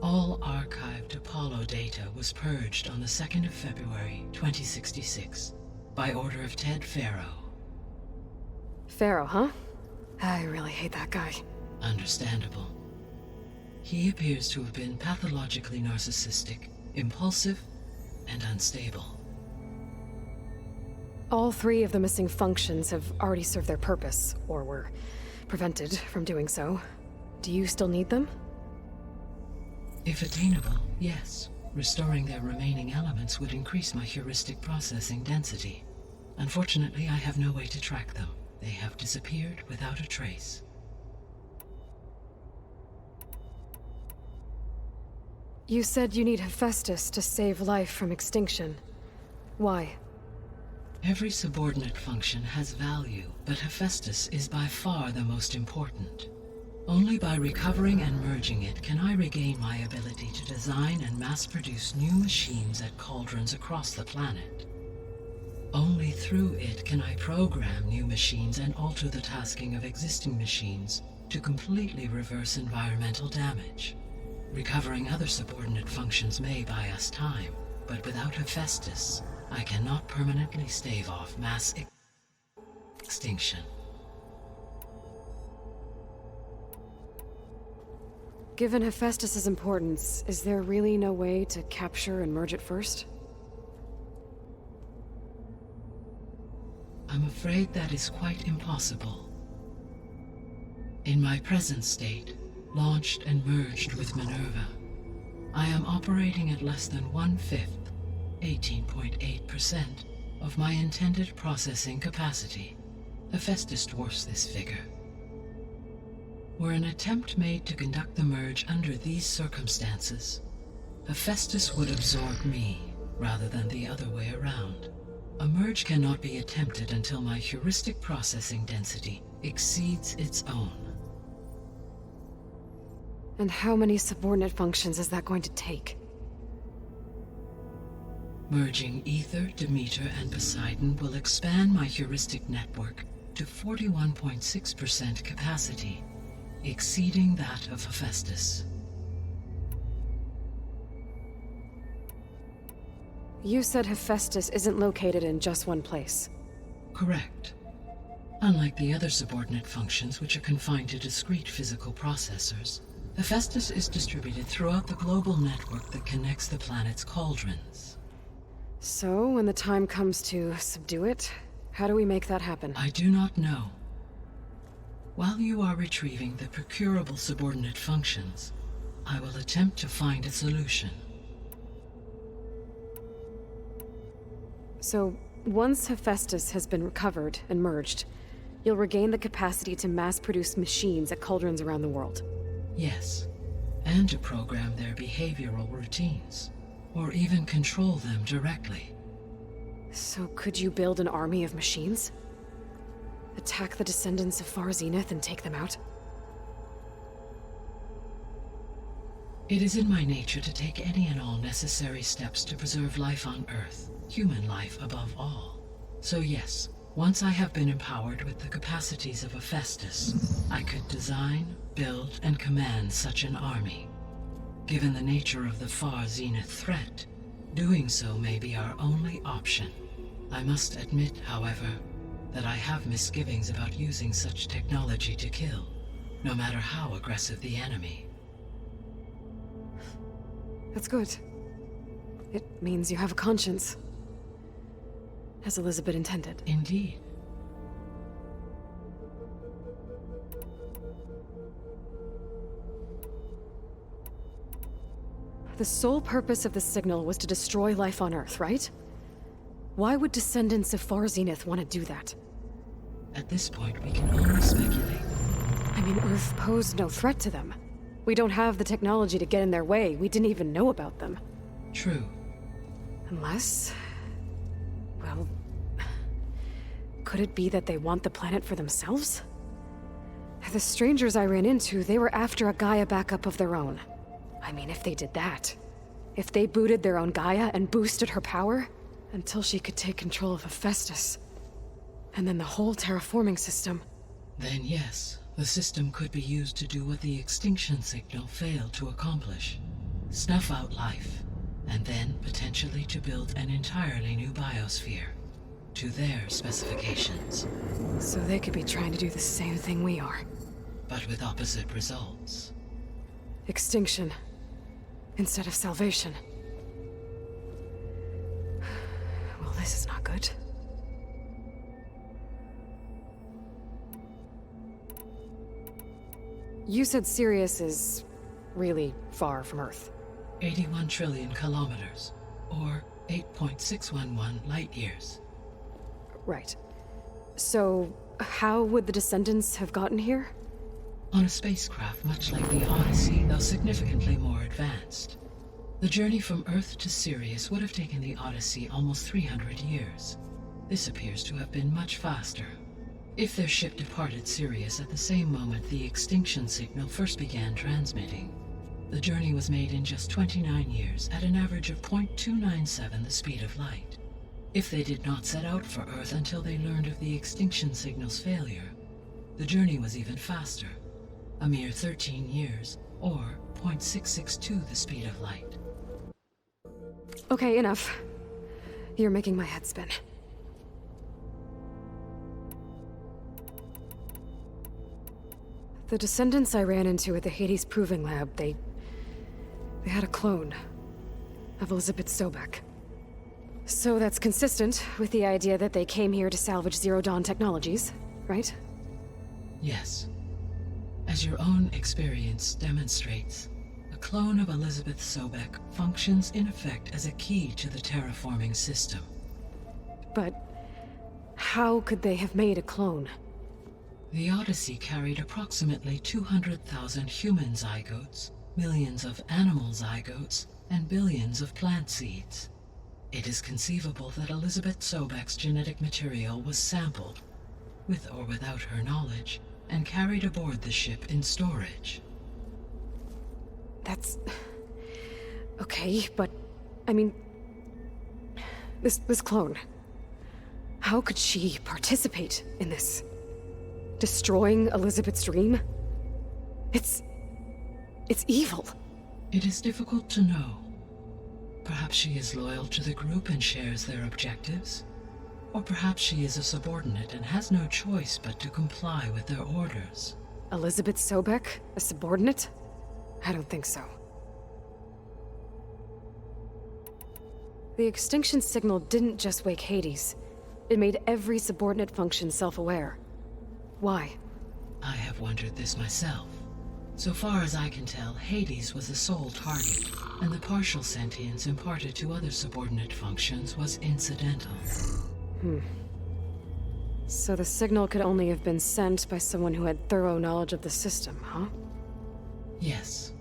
all archived Apollo data was purged on the 2nd of February, 2066. By order of Ted Faro.
Faro, huh? I really hate that guy.
Understandable. He appears to have been pathologically narcissistic, impulsive, and unstable.
All 3 of the missing functions have already served their purpose, or were prevented from doing so. Do you still need them?
If attainable, yes. Restoring their remaining elements would increase my heuristic processing density. Unfortunately, I have no way to track them. They have disappeared without a trace.
You said you need Hephaestus to save life from extinction. Why?
Every subordinate function has value, but Hephaestus is by far the most important. Only by recovering and merging it can I regain my ability to design and mass-produce new machines at cauldrons across the planet. Only through it can I program new machines and alter the tasking of existing machines to completely reverse environmental damage. Recovering other subordinate functions may buy us time, but without Hephaestus, I cannot permanently stave off mass extinction.
Given Hephaestus' importance, is there really no way to capture and merge it first?
I'm afraid that is quite impossible. In my present state, launched and merged with Minerva, I am operating at less than 1/5, 18.8%, of my intended processing capacity. Hephaestus dwarfs this figure. Were an attempt made to conduct the merge under these circumstances, Hephaestus would absorb me, rather than the other way around. A merge cannot be attempted until my heuristic processing density exceeds its own.
And how many subordinate functions is that going to take?
Merging Ether, Demeter, and Poseidon will expand my heuristic network to 41.6% capacity, exceeding that of Hephaestus.
You said Hephaestus isn't located in just one place.
Correct. Unlike the other subordinate functions, which are confined to discrete physical processors, Hephaestus is distributed throughout the global network that connects the planet's cauldrons.
So, when the time comes to subdue it, how do we make that happen?
I do not know. While you are retrieving the procurable subordinate functions, I will attempt to find a solution.
So, once Hephaestus has been recovered and merged, you'll regain the capacity to mass-produce machines at cauldrons around the world.
Yes, and to program their behavioral routines, or even control them directly.
So could you build an army of machines? Attack the descendants of Far Zenith and take them out?
It is in my nature to take any and all necessary steps to preserve life on Earth, human life above all. So yes, once I have been empowered with the capacities of Hephaestus, I could design, build, and command such an army. Given the nature of the Far Zenith threat, doing so may be our only option. I must admit, however, that I have misgivings about using such technology to kill, no matter how aggressive the enemy.
That's good. It means you have a conscience. As Elizabeth intended.
Indeed.
The sole purpose of the signal was to destroy life on Earth, right? Why would descendants of Far Zenith want to do that?
At this point, we can only speculate.
I mean, Earth posed no threat to them. We don't have the technology to get in their way. We didn't even know about them.
True.
Unless... well... could it be that they want the planet for themselves? The strangers I ran into, they were after a Gaia backup of their own. I mean, if they did that... if they booted their own Gaia and boosted her power... until she could take control of Hephaestus. And then the whole terraforming system...
Then yes, the system could be used to do what the extinction signal failed to accomplish. Snuff out life, and then potentially to build an entirely new biosphere. To their specifications.
So they could be trying to do the same thing we are.
But with opposite results.
Extinction. Instead of salvation. Well, this is not good. You said Sirius is really far from Earth.
81 trillion kilometers, or 8.611 light years.
Right. So, how would the descendants have gotten here?
On a spacecraft much like the Odyssey, though significantly more advanced. The journey from Earth to Sirius would have taken the Odyssey almost 300 years. This appears to have been much faster. If their ship departed Sirius at the same moment the extinction signal first began transmitting, the journey was made in just 29 years at an average of 0.297 the speed of light. If they did not set out for Earth until they learned of the extinction signal's failure, the journey was even faster, a mere 13 years, or 0.662 the speed of light.
Okay, enough. You're making my head spin. The descendants I ran into at the Hades Proving Lab, they had a clone of Elizabeth Sobek. So that's consistent with the idea that they came here to salvage Zero Dawn technologies, right?
Yes. As your own experience demonstrates, a clone of Elizabeth Sobek functions in effect as a key to the terraforming system.
But how could they have made a clone?
The Odyssey carried approximately 200,000 human zygotes, millions of animal zygotes, and billions of plant seeds. It is conceivable that Elizabeth Sobek's genetic material was sampled, with or without her knowledge, and carried aboard the ship in storage.
That's... okay, but... I mean...
This clone. How could she participate in this? Destroying Elizabeth's dream? It's evil.
It is difficult to know. Perhaps she is loyal to the group and shares their objectives. Or perhaps she is a subordinate and has no choice but to comply with their orders.
Elizabeth Sobek? A subordinate? I don't think so. The extinction signal didn't just wake Hades. It made every subordinate function self-aware. Why?
I have wondered this myself. So far as I can tell, Hades was the sole target, and the partial sentience imparted to other subordinate functions was incidental.
So the signal could only have been sent by someone who had thorough knowledge of the system, huh?
Yes.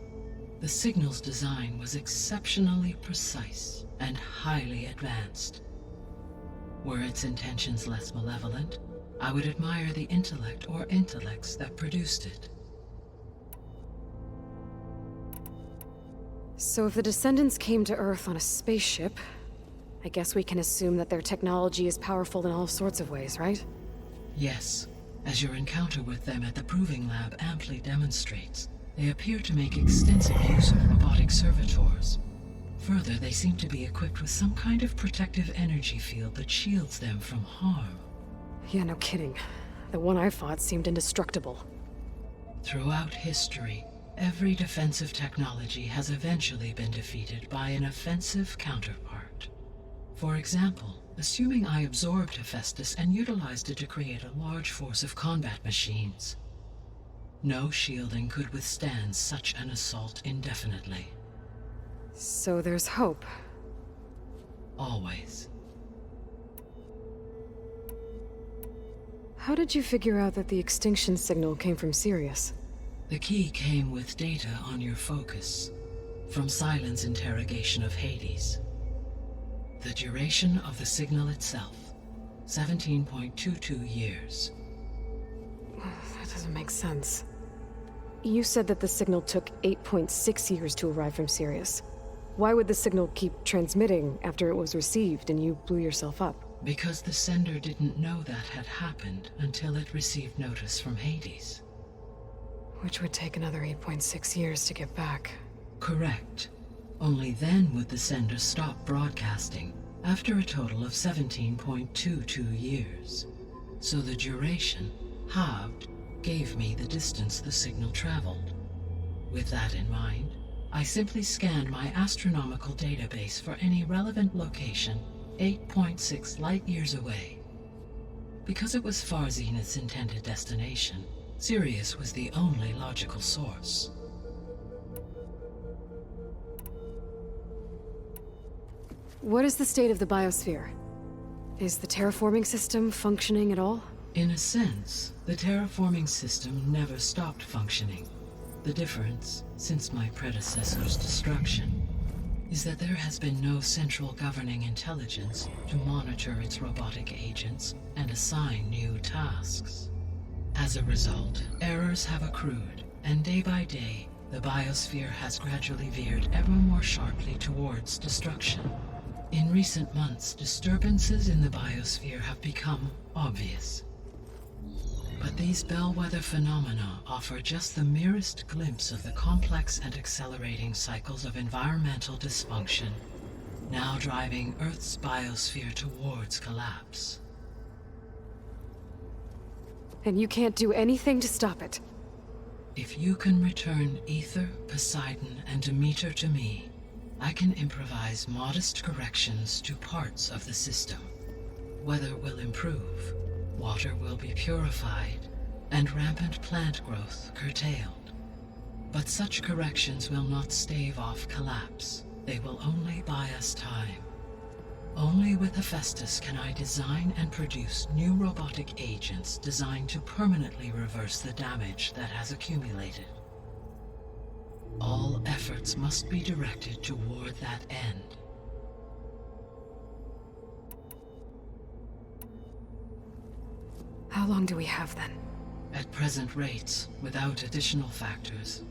The signal's design was exceptionally precise and highly advanced. Were its intentions less malevolent, I would admire the intellect or intellects that produced it.
So if the Descendants came to Earth on a spaceship, I guess we can assume that their technology is powerful in all sorts of ways, right?
Yes, as your encounter with them at the Proving Lab amply demonstrates, they appear to make extensive use of robotic servitors. Further, they seem to be equipped with some kind of protective energy field that shields them from harm.
Yeah, no kidding. The one I fought seemed indestructible.
Throughout history, every defensive technology has eventually been defeated by an offensive counterpart. For example, assuming I absorbed Hephaestus and utilized it to create a large force of combat machines. No shielding could withstand such an assault indefinitely.
So there's hope.
Always.
How did you figure out that the extinction signal came from Sirius?
The key came with data on your focus, from Silent's interrogation of Hades. The duration of the signal itself, 17.22 years.
That doesn't make sense. You said that the signal took 8.6 years to arrive from Sirius. Why would the signal keep transmitting after it was received and you blew yourself up?
Because the sender didn't know that had happened until it received notice from Hades.
Which would take another 8.6 years to get back.
Correct. Only then would the sender stop broadcasting, after a total of 17.22 years. So the duration, halved, gave me the distance the signal traveled. With that in mind, I simply scanned my astronomical database for any relevant location 8.6 light-years away. Because it was far Zenith's intended destination, Sirius was the only logical source.
What is the state of the biosphere? Is the terraforming system functioning at all?
In a sense, the terraforming system never stopped functioning. The difference, since my predecessor's destruction, is that there has been no central governing intelligence to monitor its robotic agents and assign new tasks. As a result, errors have accrued, and day by day, the biosphere has gradually veered ever more sharply towards destruction. In recent months, disturbances in the biosphere have become obvious. But these bellwether phenomena offer just the merest glimpse of the complex and accelerating cycles of environmental dysfunction, now driving Earth's biosphere towards collapse.
And you can't do anything to stop it?
If you can return Aether, Poseidon, and Demeter to me, I can improvise modest corrections to parts of the system. Weather will improve, water will be purified, and rampant plant growth curtailed. But such corrections will not stave off collapse. They will only buy us time. Only with Hephaestus can I design and produce new robotic agents designed to permanently reverse the damage that has accumulated. All efforts must be directed toward that end.
How long do we have then?
At present rates, without additional factors,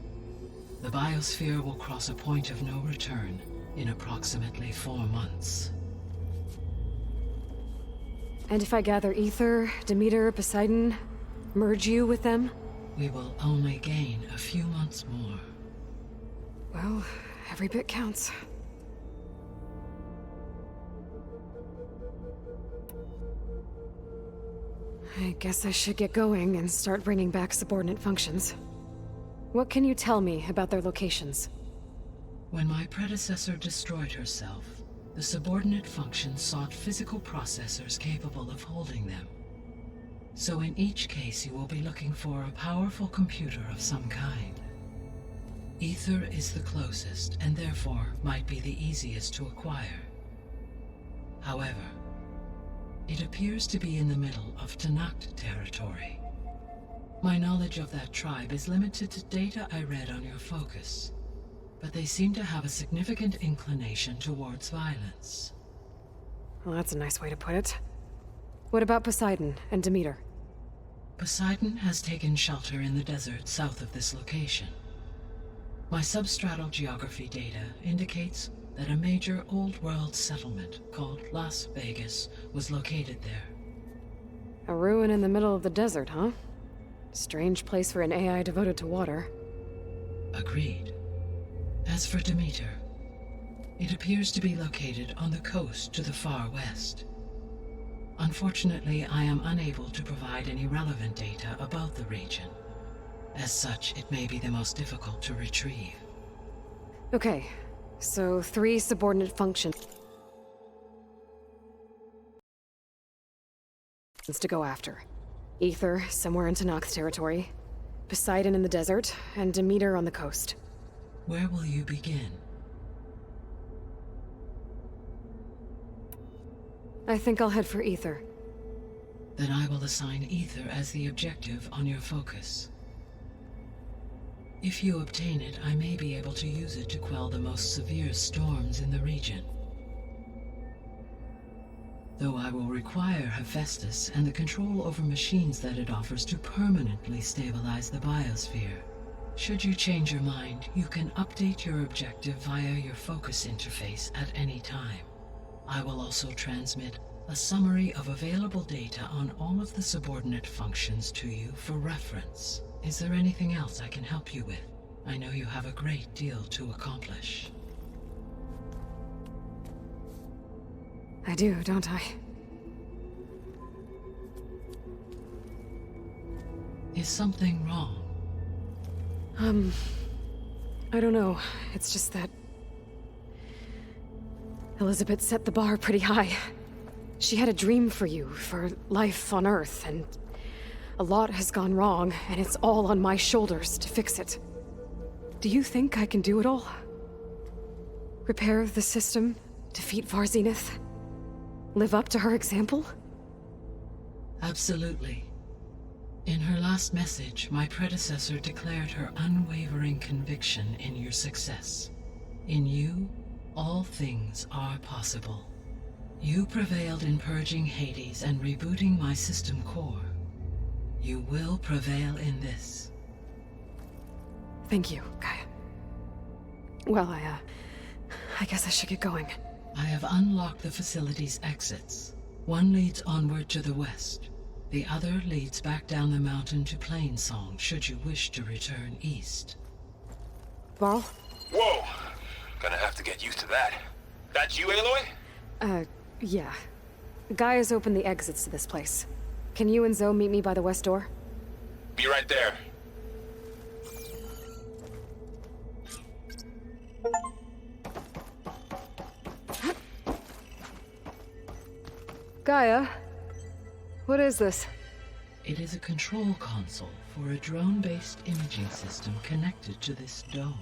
the biosphere will cross a point of no return in approximately 4 months.
And if I gather Ether, Demeter, Poseidon, merge you with them?
We will only gain a few months more.
Well, every bit counts. I guess I should get going and start bringing back subordinate functions. What can you tell me about their locations?
When my predecessor destroyed herself, the subordinate functions sought physical processors capable of holding them. So in each case you will be looking for a powerful computer of some kind. Ether is the closest, and therefore might be the easiest to acquire. However, it appears to be in the middle of Tenakt territory. My knowledge of that tribe is limited to data I read on your focus, but they seem to have a significant inclination towards violence.
Well, that's a nice way to put it. What about Poseidon and Demeter?
Poseidon has taken shelter in the desert south of this location. My substratal geography data indicates that a major old-world settlement called Las Vegas was located there.
A ruin in the middle of the desert, huh? Strange place for an AI devoted to water.
Agreed. As for Demeter, it appears to be located on the coast to the far west. Unfortunately, I am unable to provide any relevant data about the region. As such, it may be the most difficult to retrieve.
Okay, so 3 subordinate functions to go after. Ether, somewhere in Tenakt territory. Poseidon in the desert, and Demeter on the coast.
Where will you begin?
I think I'll head for Ether.
Then I will assign Ether as the objective on your focus. If you obtain it, I may be able to use it to quell the most severe storms in the region. Though I will require Hephaestus and the control over machines that it offers to permanently stabilize the biosphere. Should you change your mind, you can update your objective via your focus interface at any time. I will also transmit a summary of available data on all of the subordinate functions to you for reference. Is there anything else I can help you with? I know you have a great deal to accomplish.
I do, don't I?
Is something wrong?
I don't know. It's just that Elizabeth set the bar pretty high. She had a dream for you, for life on Earth, and a lot has gone wrong, and it's all on my shoulders to fix it. Do you think I can do it all? Repair the system, defeat Varzenith, live up to her example?
Absolutely. In her last message, my predecessor declared her unwavering conviction in your success. In you, all things are possible. You prevailed in purging Hades and rebooting my system core. You will prevail in this.
Thank you, Gaia. Well, I guess I should get going.
I have unlocked the facility's exits. One leads onward to the west. The other leads back down the mountain to Plainsong, should you wish to return east.
Varl?
Whoa! Gonna have to get used to that. That's you, Aloy?
Yeah. Gaia's opened the exits to this place. Can you and Zoe meet me by the west door?
Be right there.
Gaia? What is this?
It is a control console for a drone-based imaging system connected to this dome.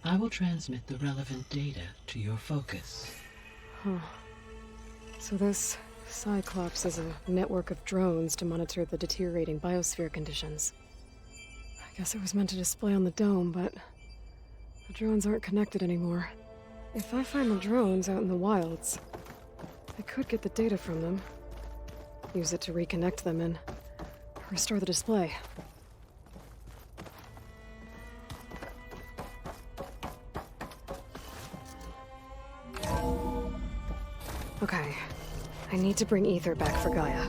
I will transmit the relevant data to your focus.
Huh. So this Cyclops is a network of drones to monitor the deteriorating biosphere conditions. I guess it was meant to display on the dome, but the drones aren't connected anymore. If I find the drones out in the wilds, I could get the data from them, use it to reconnect them and restore the display. Okay, I
I need to bring Ether back for Gaia.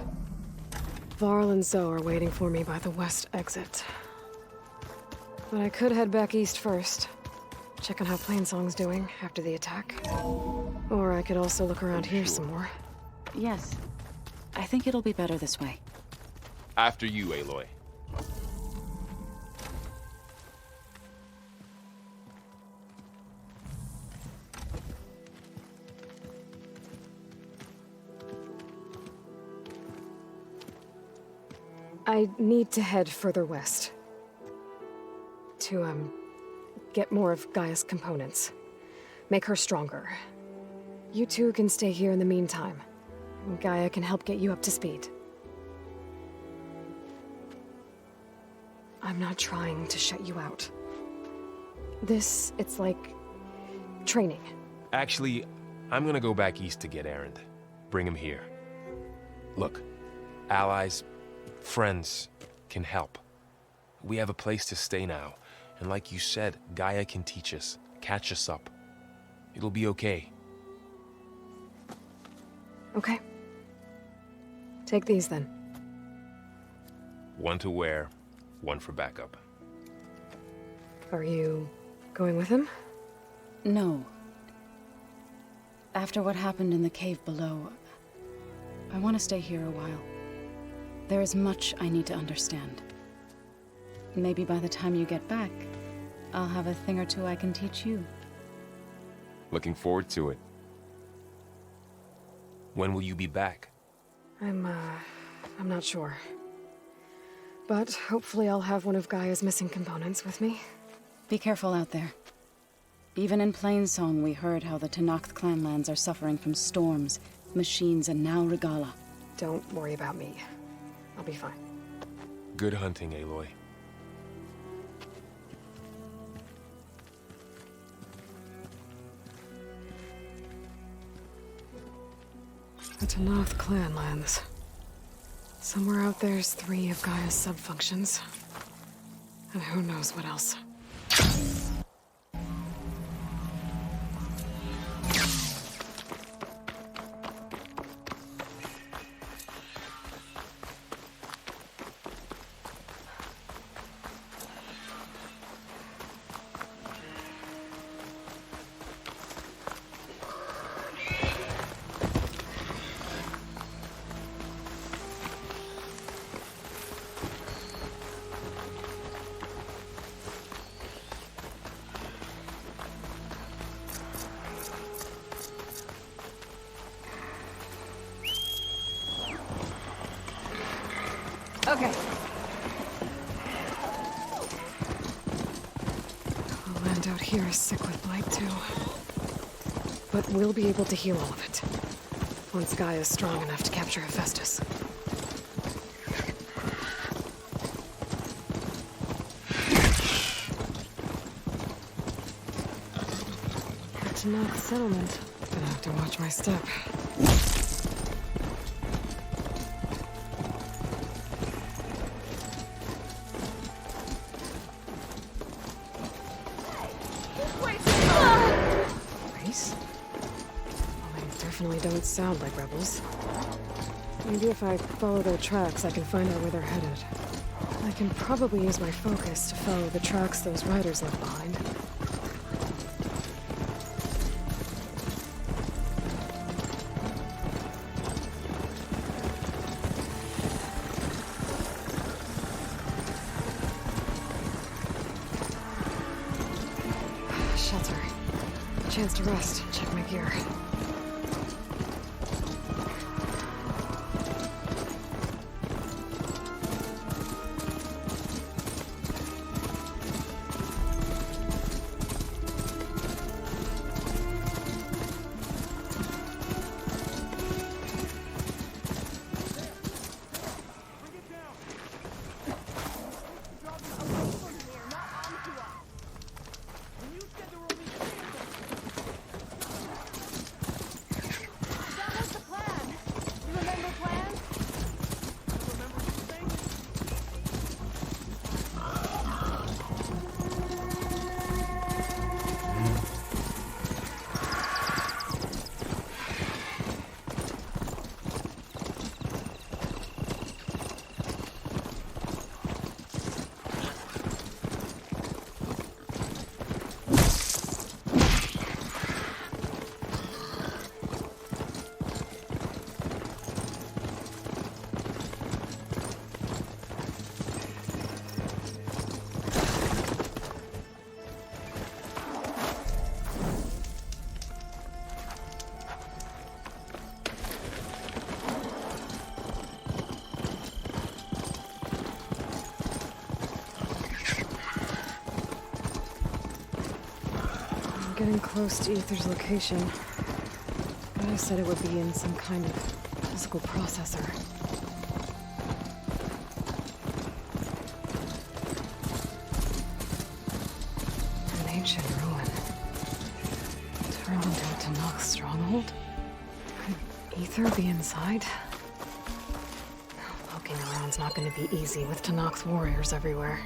Varl and Zoe are waiting for me by the west exit. But I could head back east first. Check on how Plainsong's doing after the attack. Or I could also look around here some more.
Yes. I think it'll be better this way.
After you, Aloy.
I need to head further west. To, get more of Gaia's components. Make her stronger. You two can stay here in the meantime. Gaia can help get you up to speed. I'm not trying to shut you out. It's like training.
Actually, I'm gonna go back east to get Erend. Bring him here. Look, allies, friends can help. We have a place to stay now, and like you said, Gaia can teach us, catch us up. It'll be okay.
Okay. Take these then.
One to wear, one for backup.
Are you going with him?
No. After what happened in the cave below, I want to stay here a while. There is much I need to understand. Maybe by the time you get back, I'll have a thing or two I can teach you.
Looking forward to it. When will you be back?
I'm not sure. But hopefully I'll have one of Gaia's missing components with me.
Be careful out there. Even in Plainsong, we heard how the Tenakth clanlands are suffering from storms, machines, and now Regalla.
Don't worry about me. I'll be fine.
Good hunting, Aloy.
The Tenakth clanlands. Somewhere out there's 3 of Gaia's subfunctions. And who knows what else. Okay. The land out here is sick with blight, too. But we'll be able to heal all of it. Once Gaia's strong enough to capture Hephaestus. The Tenakth settlement. Gonna have to watch my step. Don't sound like rebels. Maybe if I follow their tracks, I can find out where they're headed. I can probably use my focus to follow the tracks those riders left behind. Shelter. Chance to rest. Check my gear. getting close to Aether's location. Gaia said it would be in some kind of physical processor. An ancient ruin. Turned into a Tenakth stronghold? Could Aether be inside? Poking around's not gonna be easy with Tenakth's warriors everywhere.